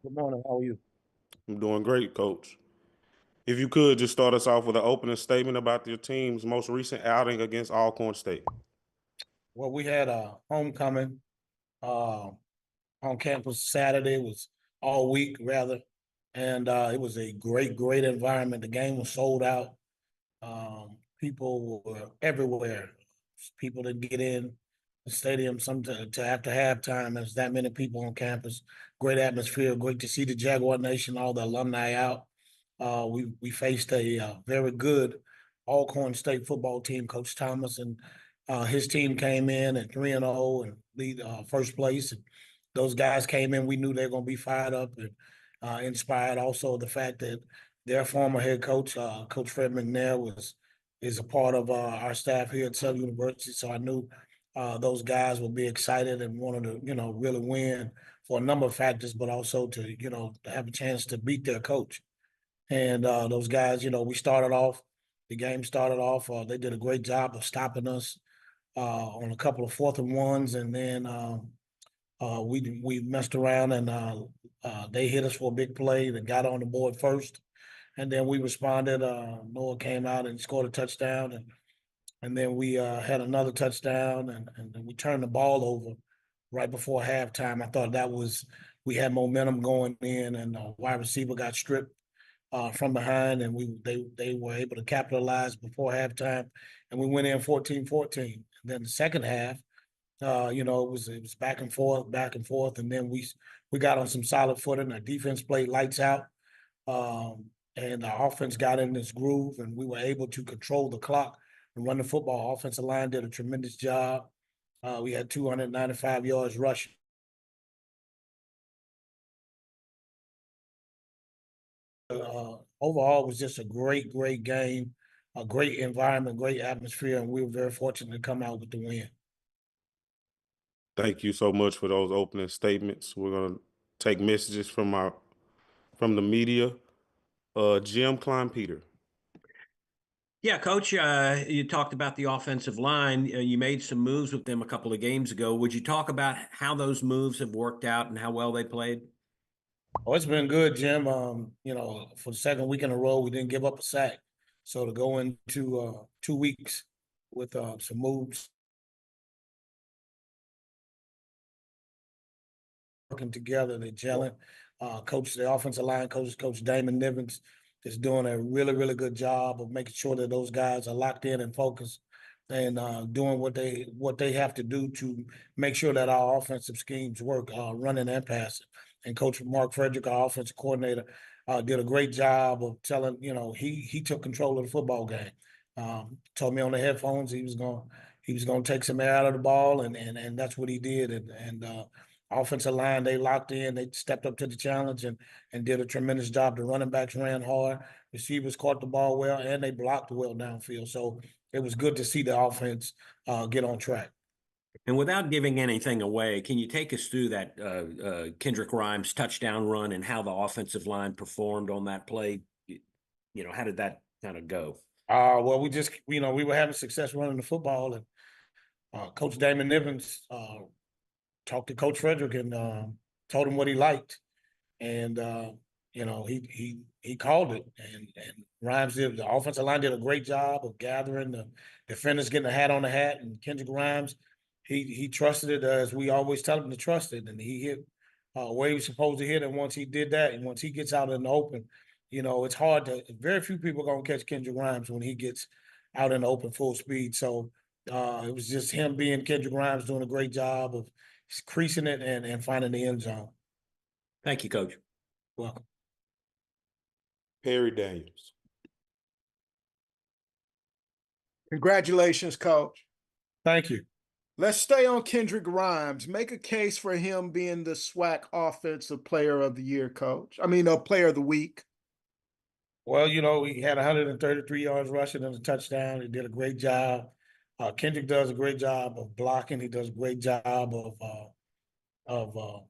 Good morning. How are you? I'm doing great, Coach. If you could just start us off with an opening statement about your team's most recent outing against Alcorn State. Well, we had a homecoming on campus Saturday. It was all week rather, and it was a great environment. The game was sold out. People were everywhere. People didn't get in the stadium to after halftime. There's that many people on campus. Great atmosphere. Great to see the Jaguar Nation, all the alumni out. We faced a very good Alcorn State football team. Coach Thomas and his team came in at 3-0 and lead first place. And those guys came in. We knew they were going to be fired up and inspired. Also, the fact that their former head coach, Coach Fred McNair, is a part of our staff here at Southern University. So I knew those guys would be excited and wanted to, really win for a number of factors, but also to, have a chance to beat their coach. And those guys, we started off, the game started off, they did a great job of stopping us on a couple of 4th and 1s. And then we messed around and they hit us for a big play that got on the board first. And then we responded. Noah came out and scored a touchdown. And then we had another touchdown and then we turned the ball over right before halftime. I thought we had momentum going in, and wide receiver got stripped from behind, and they were able to capitalize before halftime, and we went in 14-14. And then the second half, it was back and forth, and then we got on some solid footing. Our defense played lights out, and our offense got in this groove, and we were able to control the clock and run the football. Offensive line did a tremendous job. We had 295 yards rushing. Overall, it was just a great game, a great environment, great atmosphere, and we were very fortunate to come out with the win. Thank you so much for those opening statements. We're going to take messages from the media. Jim Klein-Peter. Yeah, Coach, you talked about the offensive line. You made some moves with them a couple of games ago. Would you talk about how those moves have worked out and how well they played? Oh, it's been good, Jim. For the second week in a row, we didn't give up a sack. So to go into 2 weeks with some moves, working together, they're gelling. The offensive line coach Damon Nivens is doing a really good job of making sure that those guys are locked in and focused and doing what they have to do to make sure that our offensive schemes work, running and passing. And Coach Mark Frederick, our offensive coordinator, did a great job of telling, he took control of the football game. Told me on the headphones he was gonna take some air out of the ball, and that's what he did. And offensive line, they locked in, they stepped up to the challenge and did a tremendous job. The running backs ran hard, receivers caught the ball well, and they blocked well downfield. So it was good to see the offense get on track. And without giving anything away, can you take us through that Kendrick Rhymes touchdown run and how the offensive line performed on that play? How did that kind of go? Well, we were having success running the football, and Coach Damon Nivens talked to Coach Frederick and told him what he liked, and he called it. And Rhymes the offensive line did a great job of gathering the defenders, getting a hat on the hat, and Kendrick Rhymes. He trusted it as we always tell him to trust it, and he hit where he was supposed to hit. And once he did that, and once he gets out in the open, it's hard very few people are gonna catch Kendrick Rhymes when he gets out in the open full speed. So it was just him being Kendrick Rhymes doing a great job of creasing it and finding the end zone. Thank you, Coach. Welcome. Perry Daniels. Congratulations, Coach. Thank you. Let's stay on Kendrick Rhymes. Make a case for him being the SWAC Offensive Player of the Year, Coach. Player of the Week. Well, he had 133 yards rushing and a touchdown. He did a great job. Kendrick does a great job of blocking. He does a great job of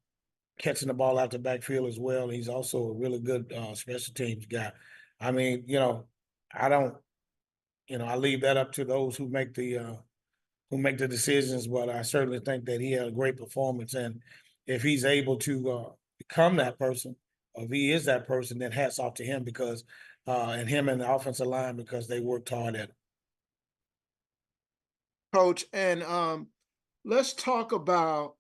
catching the ball out the backfield as well. He's also a really good special teams guy. I leave that up to those who make the make the decisions, but I certainly think that he had a great performance. And if he's able to become that person, or if he is that person, then hats off to him because and him and the offensive line because they worked hard at it. Coach, and let's talk about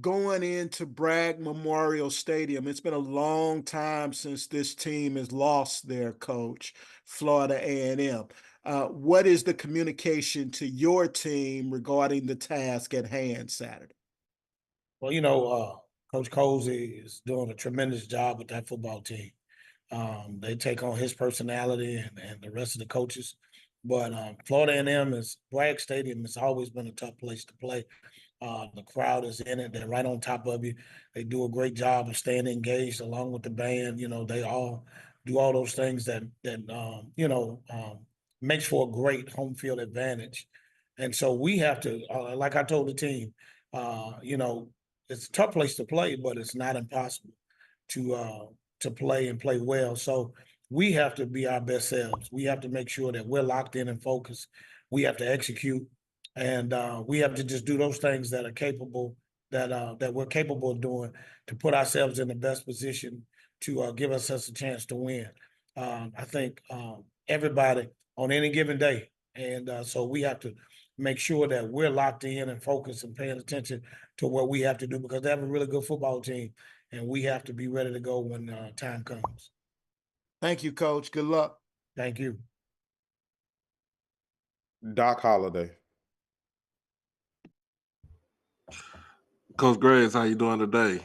going into Bragg Memorial Stadium. It's been a long time since this team has lost their coach, Florida A&M. What is the communication to your team regarding the task at hand Saturday? Well, Coach Colzie is doing a tremendous job with that football team. They take on his personality and the rest of the coaches. But Florida A&M Bragg Stadium has always been a tough place to play. The crowd is in it. They're right on top of you. They do a great job of staying engaged along with the band. They all do all those things that makes for a great home field advantage. And so we have to, like I told the team, it's a tough place to play, but it's not impossible to play and play well. So we have to be our best selves. We have to make sure that we're locked in and focused. We have to execute. And we have to just do those things that are capable, that we're capable of doing to put ourselves in the best position to give us a chance to win. I think everybody on any given day. And so we have to make sure that we're locked in and focused and paying attention to what we have to do because they have a really good football team and we have to be ready to go when time comes. Thank you, Coach. Good luck. Thank you. Doc Holliday. Coach Graves, how you doing today?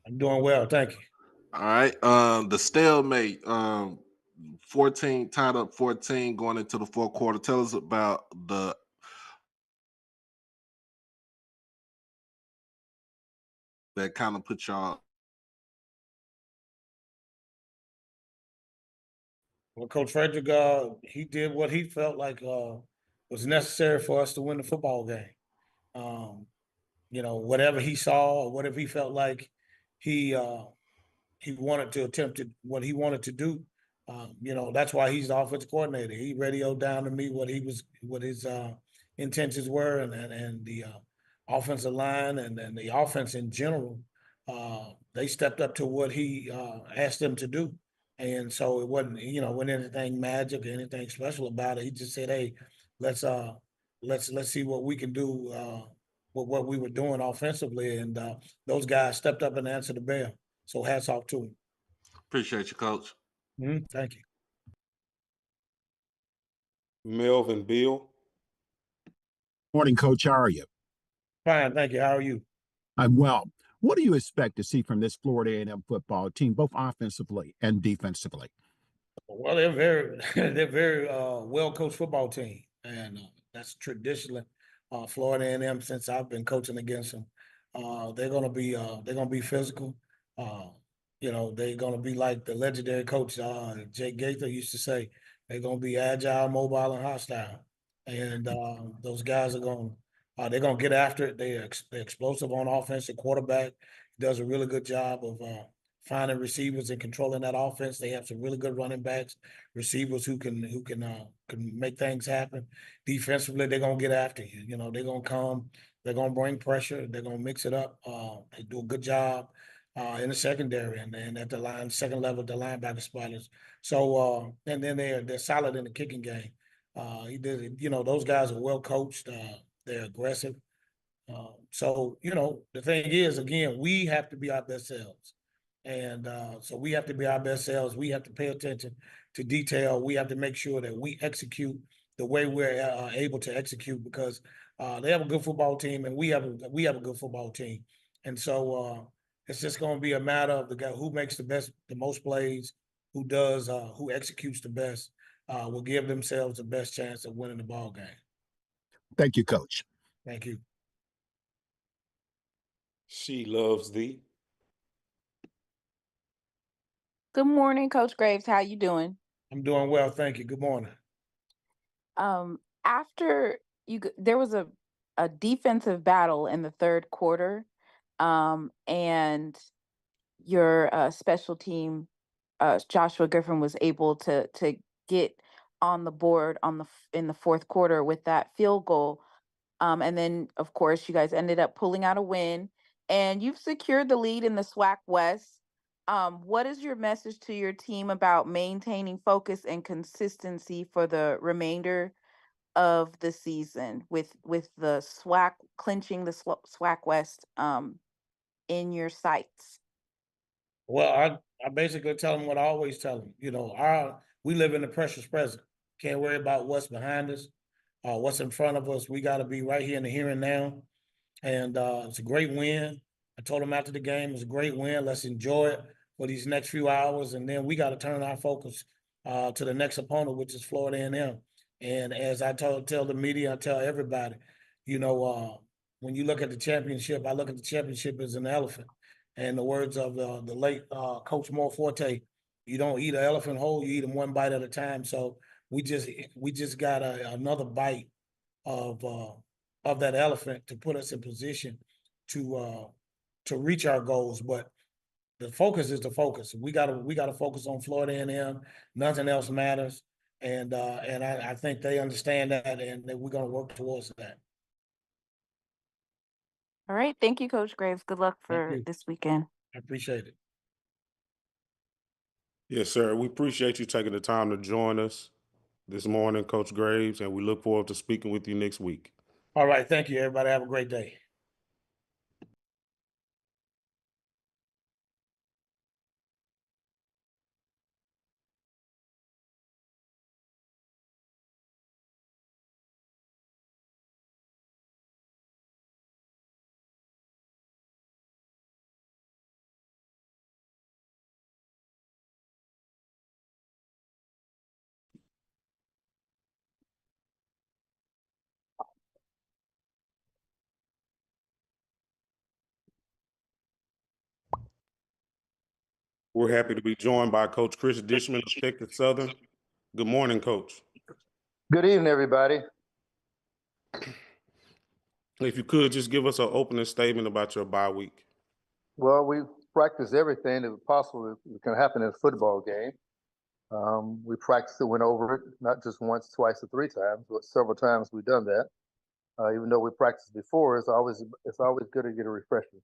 I'm doing well, thank you. All right. The stalemate, 14 tied up 14 going into the fourth quarter. Tell us about that kind of put y'all. Well, Coach Frederick, he did what he felt like was necessary for us to win the football game. Whatever he saw or whatever he felt like he wanted to attempt what he wanted to do. That's why he's the offensive coordinator. He radioed down to me what his intentions were, and the offensive line and the offense in general. They stepped up to what he asked them to do. And so it wasn't anything magic or anything special about it. He just said, "Hey, let's see what we can do with what we were doing offensively." And those guys stepped up and answered the bell. So hats off to him. Appreciate you, Coach. Thank you. Melvin Beal. Morning, Coach. How are you? Fine, thank you. How are you? I'm well. What do you expect to see from this Florida A&M football team, both offensively and defensively? Well, they're very well coached football team, and that's traditionally Florida A&M since I've been coaching against them. They're gonna be physical. They're gonna be like the legendary coach Jake Gaither used to say. They're gonna be agile, mobile, and hostile. And those guys they're gonna get after it. They're explosive on offense. The quarterback does a really good job of finding receivers and controlling that offense. They have some really good running backs, receivers who can make things happen. Defensively, they're gonna get after you. They're gonna come. They're gonna bring pressure. They're gonna mix it up. They do a good job in the secondary and at the line, second level, the linebacker spotters. So and then they're solid in the kicking game. Those guys are well coached. They're aggressive. So the thing is, again, we have to be our best selves. And so we have to be our best selves. We have to pay attention to detail. We have to make sure that we execute the way we're able to execute because they have a good football team and we have a good football team. And so it's just going to be a matter of the guy who makes the most plays, who executes the best, will give themselves the best chance of winning the ball game. Thank you, Coach. Thank you. She loves thee. Good morning, Coach Graves. How you doing? I'm doing well, thank you. Good morning. After there was a defensive battle in the third quarter, and your special team, Joshua Griffin, was able to get on the board in the fourth quarter with that field goal. And then, of course, you guys ended up pulling out a win, and you've secured the lead in the SWAC West. What is your message to your team about maintaining focus and consistency for the remainder of the season with the SWAC clinching the SWAC West in your sights? Well, I basically tell them what I always tell them. You know, we live in the precious present. Can't worry about what's behind us, what's in front of us. We got to be right here in the here and now. And it's a great win. I told them after the game, it's a great win. Let's enjoy it for these next few hours, and then we got to turn our focus to the next opponent, which is Florida A&M. And as I tell the media, I tell everybody, you know, when you look at the championship, I look at the championship as an elephant. And the words of the late Coach Moore Forte, you don't eat an elephant whole, you eat them one bite at a time. So we just got another bite of that elephant to put us in position to reach our goals. But the focus is the focus. We gotta focus on Florida A&M. Nothing else matters. And I think they understand that, and that we're gonna work towards that. All right. Thank you, Coach Graves. Good luck Thank for you. this weekend. I appreciate it. Yes, sir. We appreciate you taking the time to join us this morning, Coach Graves, and we look forward to speaking with you next week. All right. Thank you, everybody. Have a great day. We're happy to be joined by Coach Cris Dishman of Texas Southern. Good morning, Coach. Good evening, everybody. If you could just give us an opening statement about your bye week. Well, we practiced everything that possibly can happen in a football game. We practiced and went over it, not just once, twice, or three times, but several times we've done that. Even though we practiced before, it's always good to get a refresher.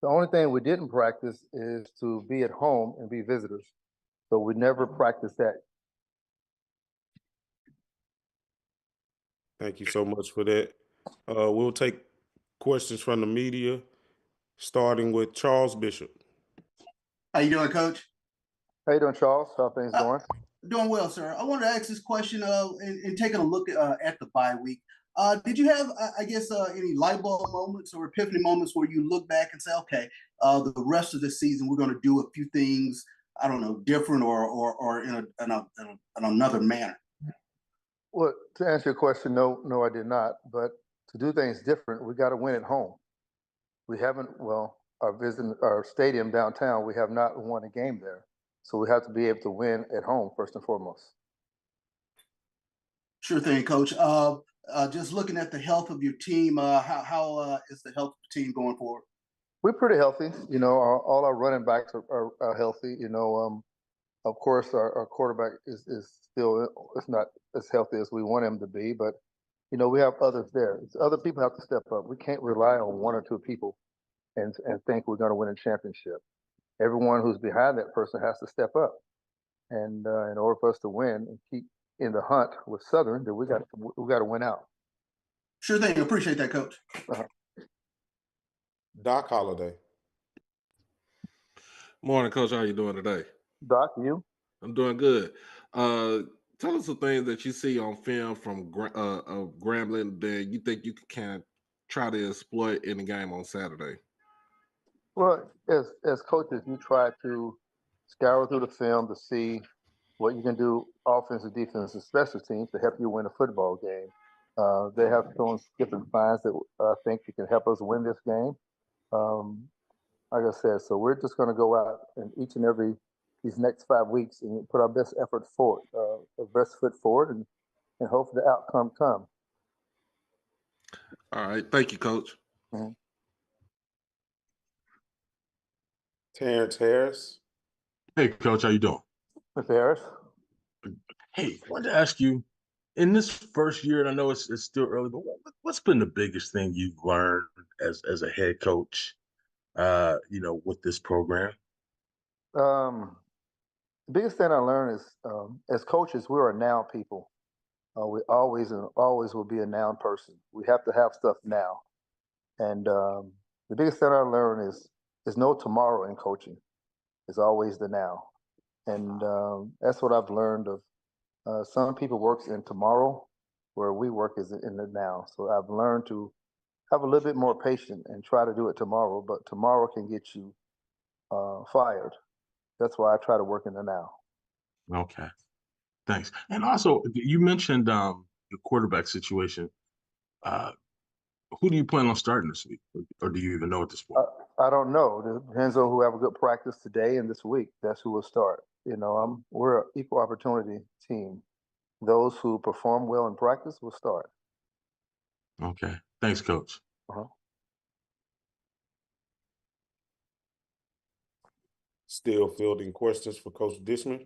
The only thing we didn't practice is to be at home and be visitors. So we never practiced that. Thank you so much for that. We'll take questions from the media, starting with Charles Bishop. How you doing, Coach? How you doing, Charles? How things going? Doing well, sir. I wanted to ask this question in taking a look at the bye week. Did you have, I guess, any light bulb moments or epiphany moments where you look back and say, okay, the rest of the season we're going to do a few things, I don't know, different or in another manner? Well, to answer your question, no, I did not. But to do things different, we got to win at home. We haven't, our stadium downtown, we have not won a game there. So we have to be able to win at home first and foremost. Sure thing, Coach. Just looking at the health of your team, how is the health of the team going forward? We're pretty healthy. You know, all our running backs are healthy. You know, of course, our quarterback is still not as healthy as we want him to be, but you know, we have others there. Other people have to step up. We can't rely on one or two people and think we're going to win a championship. Everyone who's behind that person has to step up. And in order for us to win and keep in the hunt with Southern, then we got to win out. Sure thing. Appreciate that, Coach. Doc Holliday. Morning, Coach. How you doing today? Doc, you? I'm doing good. Tell us the things that you see on film from Grambling that you think you can kind of try to exploit in the game on Saturday. Well, as coaches, you try to scour through the film to see what you can do offensive, defensive, special teams to help you win a football game. They have shown different finds that I think can help us win this game. Like I said, so we're just going to go out and each and every these next 5 weeks and put our best effort forward, our best foot forward, and hope the outcome comes. All right. Thank you, Coach. Mm-hmm. Terrence Harris. Hey, Coach, how you doing? Mr. Harris. Hey, I wanted to ask you, in this first year, and I know it's still early, but what's been the biggest thing you've learned as a head coach, with this program? The biggest thing I learned is, as coaches, we are now people. We always and always will be a noun person. We have to have stuff now. And the biggest thing I learned is there's no tomorrow in coaching. It's always the now. And that's what I've learned of. Some people works in tomorrow, where we work is in the now. So I've learned to have a little bit more patience and try to do it tomorrow. But tomorrow can get you fired. That's why I try to work in the now. Okay, thanks. And also, you mentioned the quarterback situation. Who do you plan on starting this week, or do you even know at this point? I don't know. It depends on who have a good practice today and this week. That's who will start. We're an equal opportunity team. Those who perform well in practice will start. Okay, thanks, Coach. Uh-huh. Still fielding questions for Coach Dishman.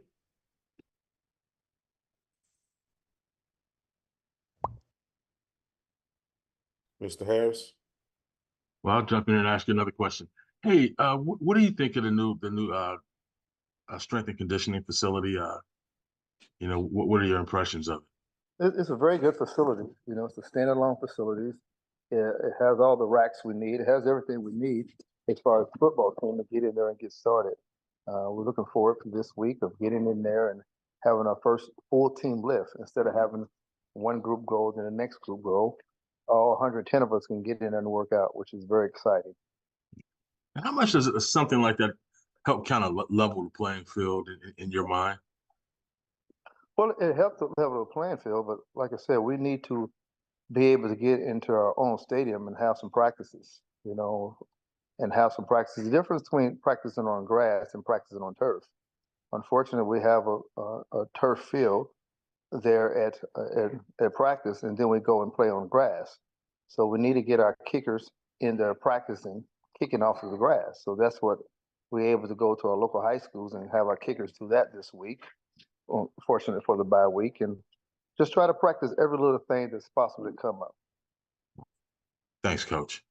Mr. Harris. Well, I'll jump in and ask you another question. Hey, what do you think of the new strength and conditioning facility? What are your impressions of it? It's a very good facility. It's a standalone facility. It has all the racks we need. It has everything we need as far as the football team to get in there and get started. We're looking forward to this week of getting in there and having our first full team lift instead of having one group go, then the next group go. All 110 of us can get in there and work out, which is very exciting. And how much does something like that help kind of level the playing field in your mind? Well, it helps to level the playing field, but like I said, we need to be able to get into our own stadium and have some practices, and have some practices. The difference between practicing on grass and practicing on turf. Unfortunately, we have a turf field there at practice, and then we go and play on grass. So we need to get our kickers in there practicing, kicking off of the grass. So that's what we're able to go to our local high schools and have our kickers do that this week. Fortunate for the bye week, and just try to practice every little thing that's possible to come up. Thanks, Coach.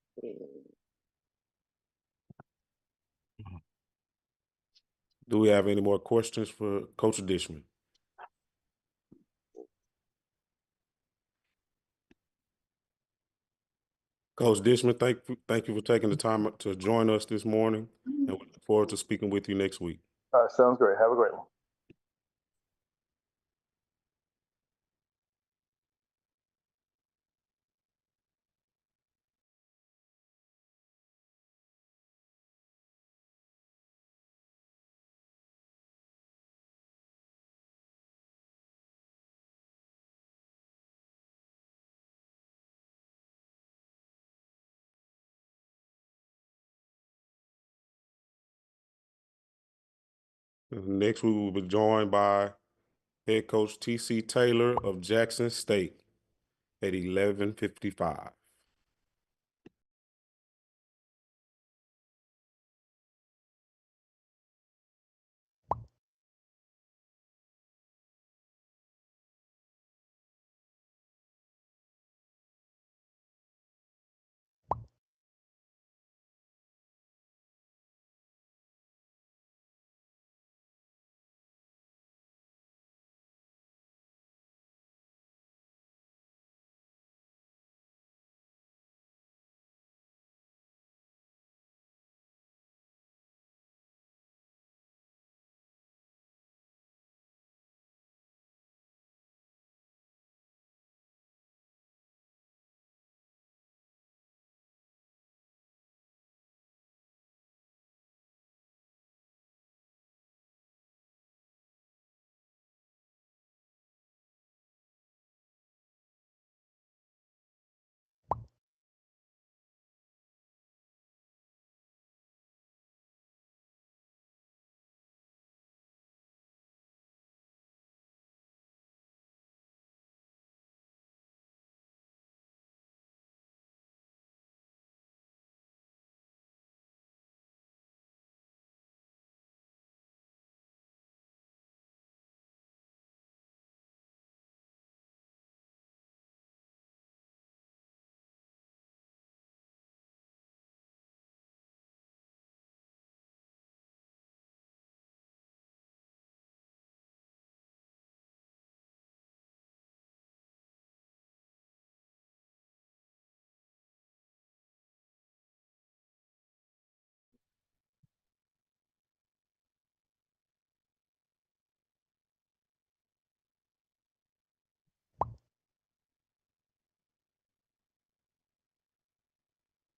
Do we have any more questions for Coach Dishman? Coach Dishman, thank you for taking the time to join us this morning, and we look forward to speaking with you next week. All right, sounds great. Have a great one. Next, we will be joined by head coach T.C. Taylor of Jackson State at 11:55.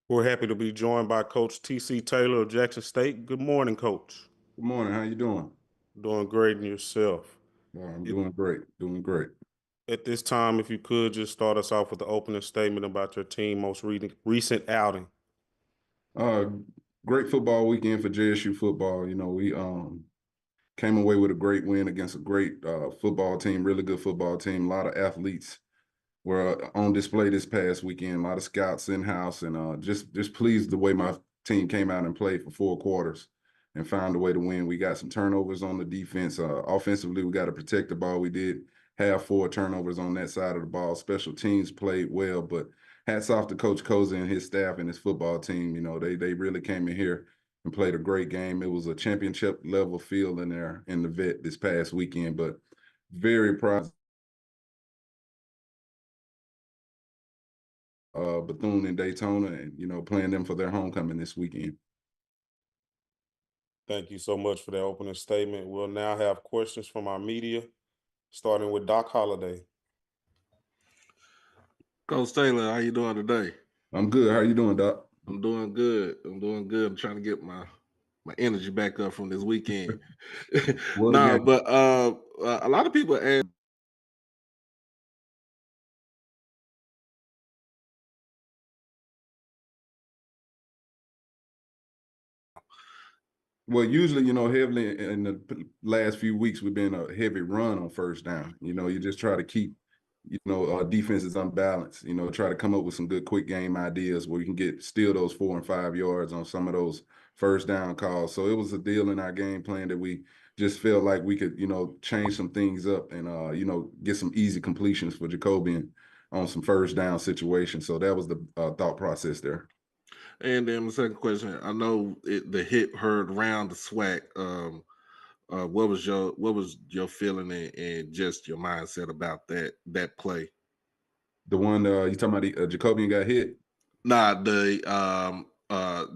We're happy to be joined by Coach T.C. Taylor of Jackson State. Good morning, Coach. Good morning. How you doing? Doing great, and yourself? I'm doing great. Doing great. At this time, if you could just start us off with the opening statement about your team most recent outing. Great football weekend for JSU football. You know, we came away with a great win against a great football team, really good football team. A lot of athletes were on display this past weekend. A lot of scouts in-house, and just pleased the way my team came out and played for 4 quarters and found a way to win. We got some turnovers on the defense. Offensively, we got to protect the ball. We did have 4 turnovers on that side of the ball. Special teams played well, but hats off to Coach Colzie and his staff and his football team. You know, they really came in here and played a great game. It was a championship level field in there in the vet this past weekend, but very proud. Bethune and Daytona, and you know, playing them for their homecoming this weekend. Thank you so much for that opening statement. We'll now have questions from our media, starting with Doc Holliday. Coach Taylor, how you doing today? I'm good. How you doing, Doc? I'm doing good. I'm trying to get my energy back up from this weekend. No, but a lot of people ask. Well, usually, you know, heavily in the last few weeks, we've been a heavy run on first down. You know, you just try to keep, you know, defense is unbalanced. You know, try to come up with some good quick game ideas where you can get still those 4 and 5 yards on some of those first down calls. So it was a deal in our game plan that we just felt like we could, you know, change some things up and, you know, get some easy completions for Jacobian on some first down situations. So that was the thought process there. And then the second question, I know the hit heard around the SWAC. What was your feeling and just your mindset about that play? The one you talking about, Jacobian got hit? Nah, the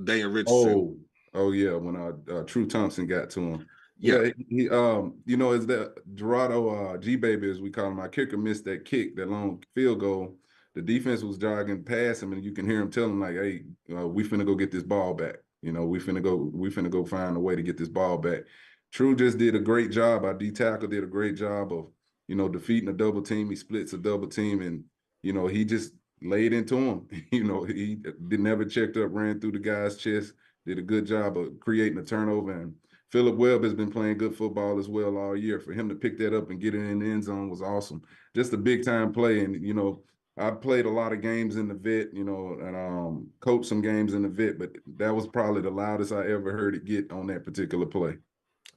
Dan Richardson. Oh yeah, when True Thompson got to him. Yeah, he you know, is that Dorado G baby, as we call him, our kicker missed that kick, that long field goal. The defense was jogging past him, and you can hear him tell him like, "Hey, we finna go get this ball back. You know, we finna go find a way to get this ball back." True just did a great job. Our D tackle did a great job of, you know, defeating a double team. He splits a double team, and you know, he just laid into him. You know, he never checked up, ran through the guy's chest, did a good job of creating a turnover. And Philip Webb has been playing good football as well all year. For him to pick that up and get it in the end zone was awesome. Just a big time play. And, you know, I've played a lot of games in the vet, you know, and coached some games in the vet, but that was probably the loudest I ever heard it get on that particular play.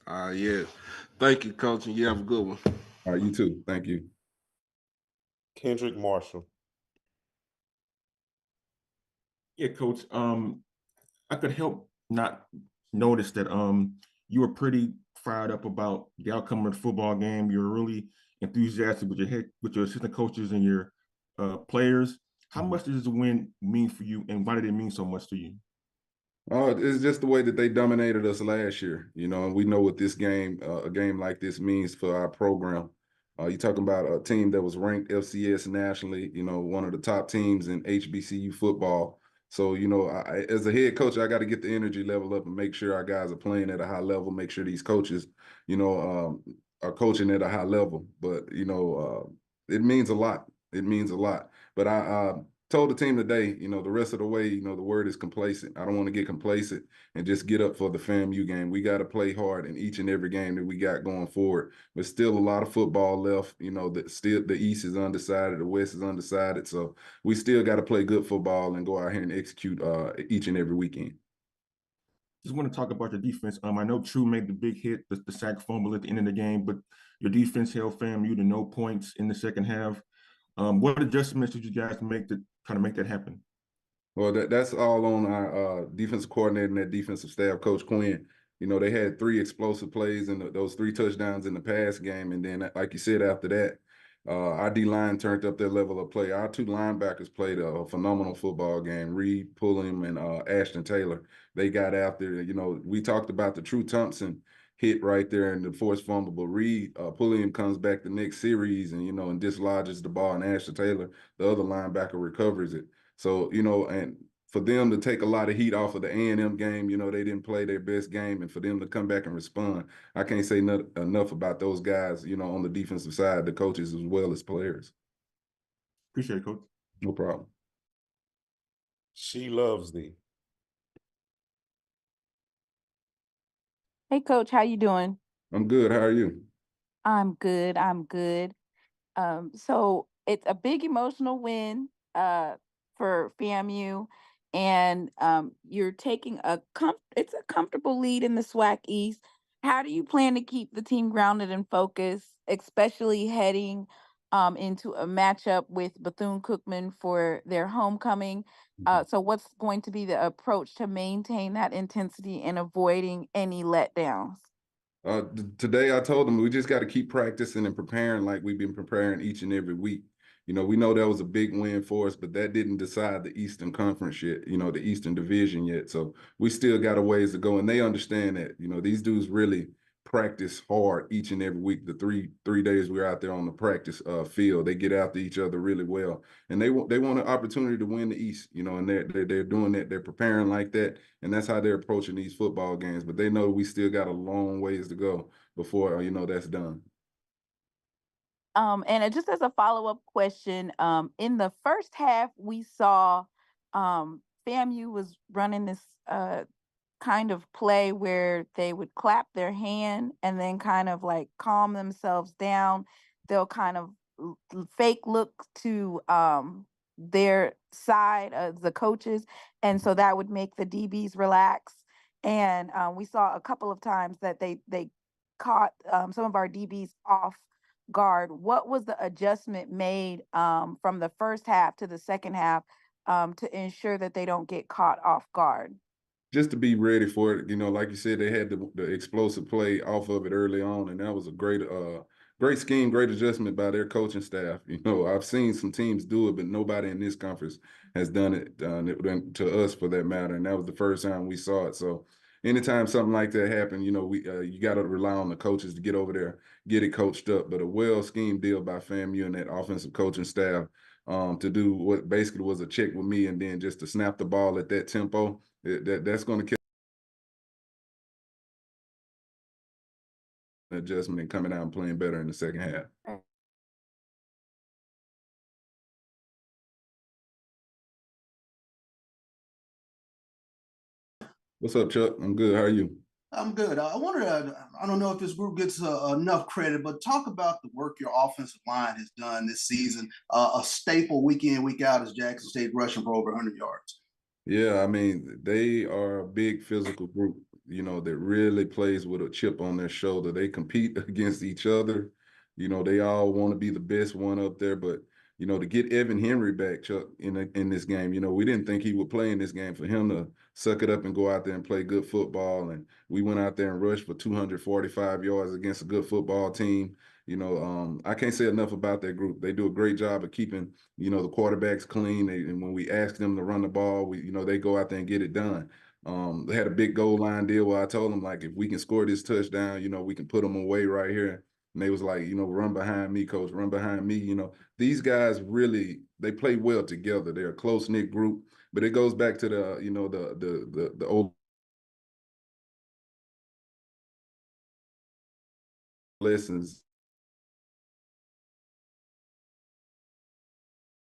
Yeah. Thank you, Coach, and you have a good one. All right, you too. Thank you. Kendrick Marshall. Yeah, Coach. I could help not notice that you were pretty fired up about the outcome of the football game. You were really enthusiastic with your assistant coaches and your players. How much does the win mean for you, and why did it mean so much to you? It's just the way that they dominated us last year, you know, and we know what this game, a game like this means for our program. You're talking about a team that was ranked FCS nationally, you know, one of the top teams in HBCU football. So, you know, as a head coach, I got to get the energy level up and make sure our guys are playing at a high level, make sure these coaches, you know, are coaching at a high level. But, you know, it means a lot. It means a lot. But I told the team today, you know, the rest of the way, you know, the word is complacent. I don't want to get complacent and just get up for the FAMU game. We got to play hard in each and every game that we got going forward. There's still a lot of football left. You know, that still the East is undecided, the West is undecided. So we still got to play good football and go out here and execute each and every weekend. Just want to talk about your defense. I know True made the big hit, the sack fumble at the end of the game, but your defense held FAMU to no points in the second half. What adjustments did you guys make to kind of make that happen? Well, that's all on our defensive coordinator and that defensive staff, Coach Quinn. You know, they had 3 explosive plays and those 3 touchdowns in the pass game. And then, like you said, after that, our D-line turned up their level of play. Our 2 linebackers played a phenomenal football game. Reed Pulliam and Ashton Taylor. They got after, you know, we talked about the True Thompson hit right there in the forced fumble, but Reed Pulliam comes back the next series and, you know, and dislodges the ball, and Ashton Taylor, the other linebacker, recovers it. So, you know, and for them to take a lot of heat off of the A&M game, they didn't play their best game, and for them to come back and respond, I can't say enough about those guys, on the defensive side, the coaches as well as players. Appreciate it, Coach. No problem. She loves thee. Hey, Coach, how you doing? I'm good. How are you? I'm good. I'm good. So it's a big emotional win for FAMU, and you're taking it's a comfortable lead in the SWAC East. How do you plan to keep the team grounded and focused, especially heading into a matchup with Bethune-Cookman for their homecoming? So what's going to be the approach to maintain that intensity and avoiding any letdowns? Today I told them we just got to keep practicing and preparing like we've been preparing each and every week. We know that was a big win for us, but that didn't decide the Eastern Conference yet, the Eastern Division yet. So we still got a ways to go, and they understand that. These dudes really practice hard each and every week. The three days we're out there on the practice field, they get after each other really well, and they want an opportunity to win the East. And they're doing that. They're preparing like that, and that's how they're approaching these football games. But they know we still got a long ways to go before that's done. And just as a follow-up question, in the first half, we saw FAMU was running this kind of play where they would clap their hand and then kind of like calm themselves down. They'll kind of fake look to their side of the coaches, and so that would make the DBs relax. And we saw a couple of times that they caught some of our DBs off guard. What was the adjustment made from the first half to the second half to ensure that they don't get caught off guard? Just to be ready for it, like you said, they had the explosive play off of it early on, and that was a great scheme, great adjustment by their coaching staff. I've seen some teams do it, but nobody in this conference has done it to us for that matter, and that was the first time we saw it. So anytime something like that happened, you got to rely on the coaches to get over there, get it coached up. But a well-schemed deal by FAMU and that offensive coaching staff to do what basically was a check with me, and then just to snap the ball at that tempo, that's going to kill an adjustment and coming out and playing better in the second half. What's up, Chuck? I'm good. How are you? I'm good. I don't know if this group gets enough credit, but talk about the work your offensive line has done this season. A staple week in, week out is Jackson State rushing for over 100 yards. Yeah, I mean, they are a big physical group, that really plays with a chip on their shoulder. They compete against each other. They all want to be the best one up there, but to get Evan Henry back, Chuck, in this game, we didn't think he would play in this game. For him to suck it up and go out there and play good football, and we went out there and rushed for 245 yards against a good football team. I can't say enough about that group. They do a great job of keeping, the quarterbacks clean. And when we ask them to run the ball, they go out there and get it done. They had a big goal line deal where I told them, like, if we can score this touchdown, we can put them away right here. And they was like, run behind me, coach, run behind me. These guys really, they play well together. They're a close-knit group, but it goes back to the old lessons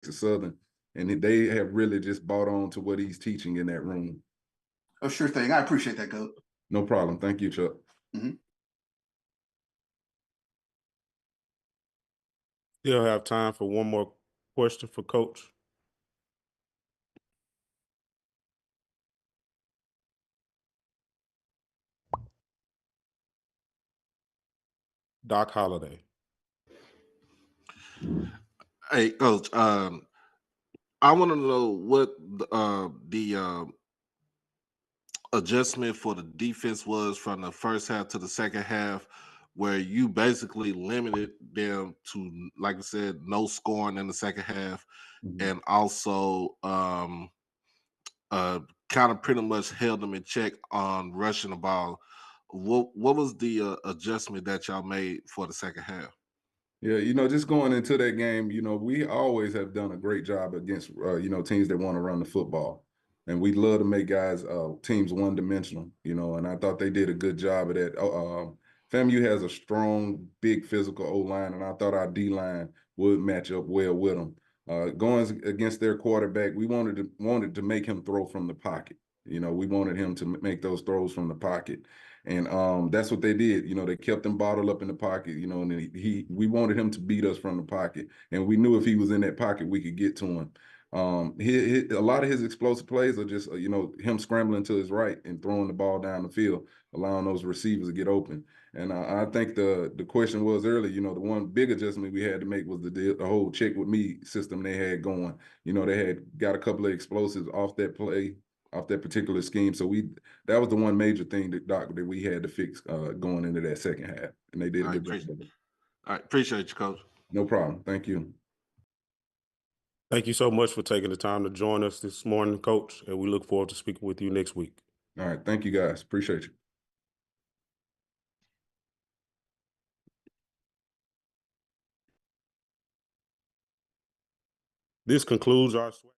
to Southern, and they have really just bought on to what he's teaching in that room. Oh, sure thing. I appreciate that, Coach. No problem. Thank you, Chuck. Mm-hmm. Still have time for one more question for Coach. Doc Holliday. Hey, Coach. I want to know what the adjustment for the defense was from the first half to the second half, where you basically limited them to, like I said, no scoring in the second half, and also kind of pretty much held them in check on rushing the ball. What was the adjustment that y'all made for the second half? Yeah, just going into that game, we always have done a great job against, teams that want to run the football. And we love to make guys, teams one-dimensional, you know, and I thought they did a good job of that. FAMU has a strong, big physical O-line, and I thought our D-line would match up well with them. Going against their quarterback, we wanted to make him throw from the pocket. You know, we wanted him to make those throws from the pocket. And that's what they did. You know, they kept him bottled up in the pocket, you know, and we wanted him to beat us from the pocket. And we knew if he was in that pocket, we could get to him. A lot of his explosive plays are just, you know, him scrambling to his right and throwing the ball down the field, allowing those receivers to get open. And I think the question was earlier, you know, the one big adjustment we had to make was the whole check with me system they had going. You know, they had got a couple of explosives off that play, off that particular scheme. So that was the one major thing that we had to fix going into that second half. And they did a good job of it. All right, appreciate you, Coach. No problem. Thank you. Thank you so much for taking the time to join us this morning, Coach, and we look forward to speaking with you next week. All right. Thank you, guys. Appreciate you. This concludes our SWAC.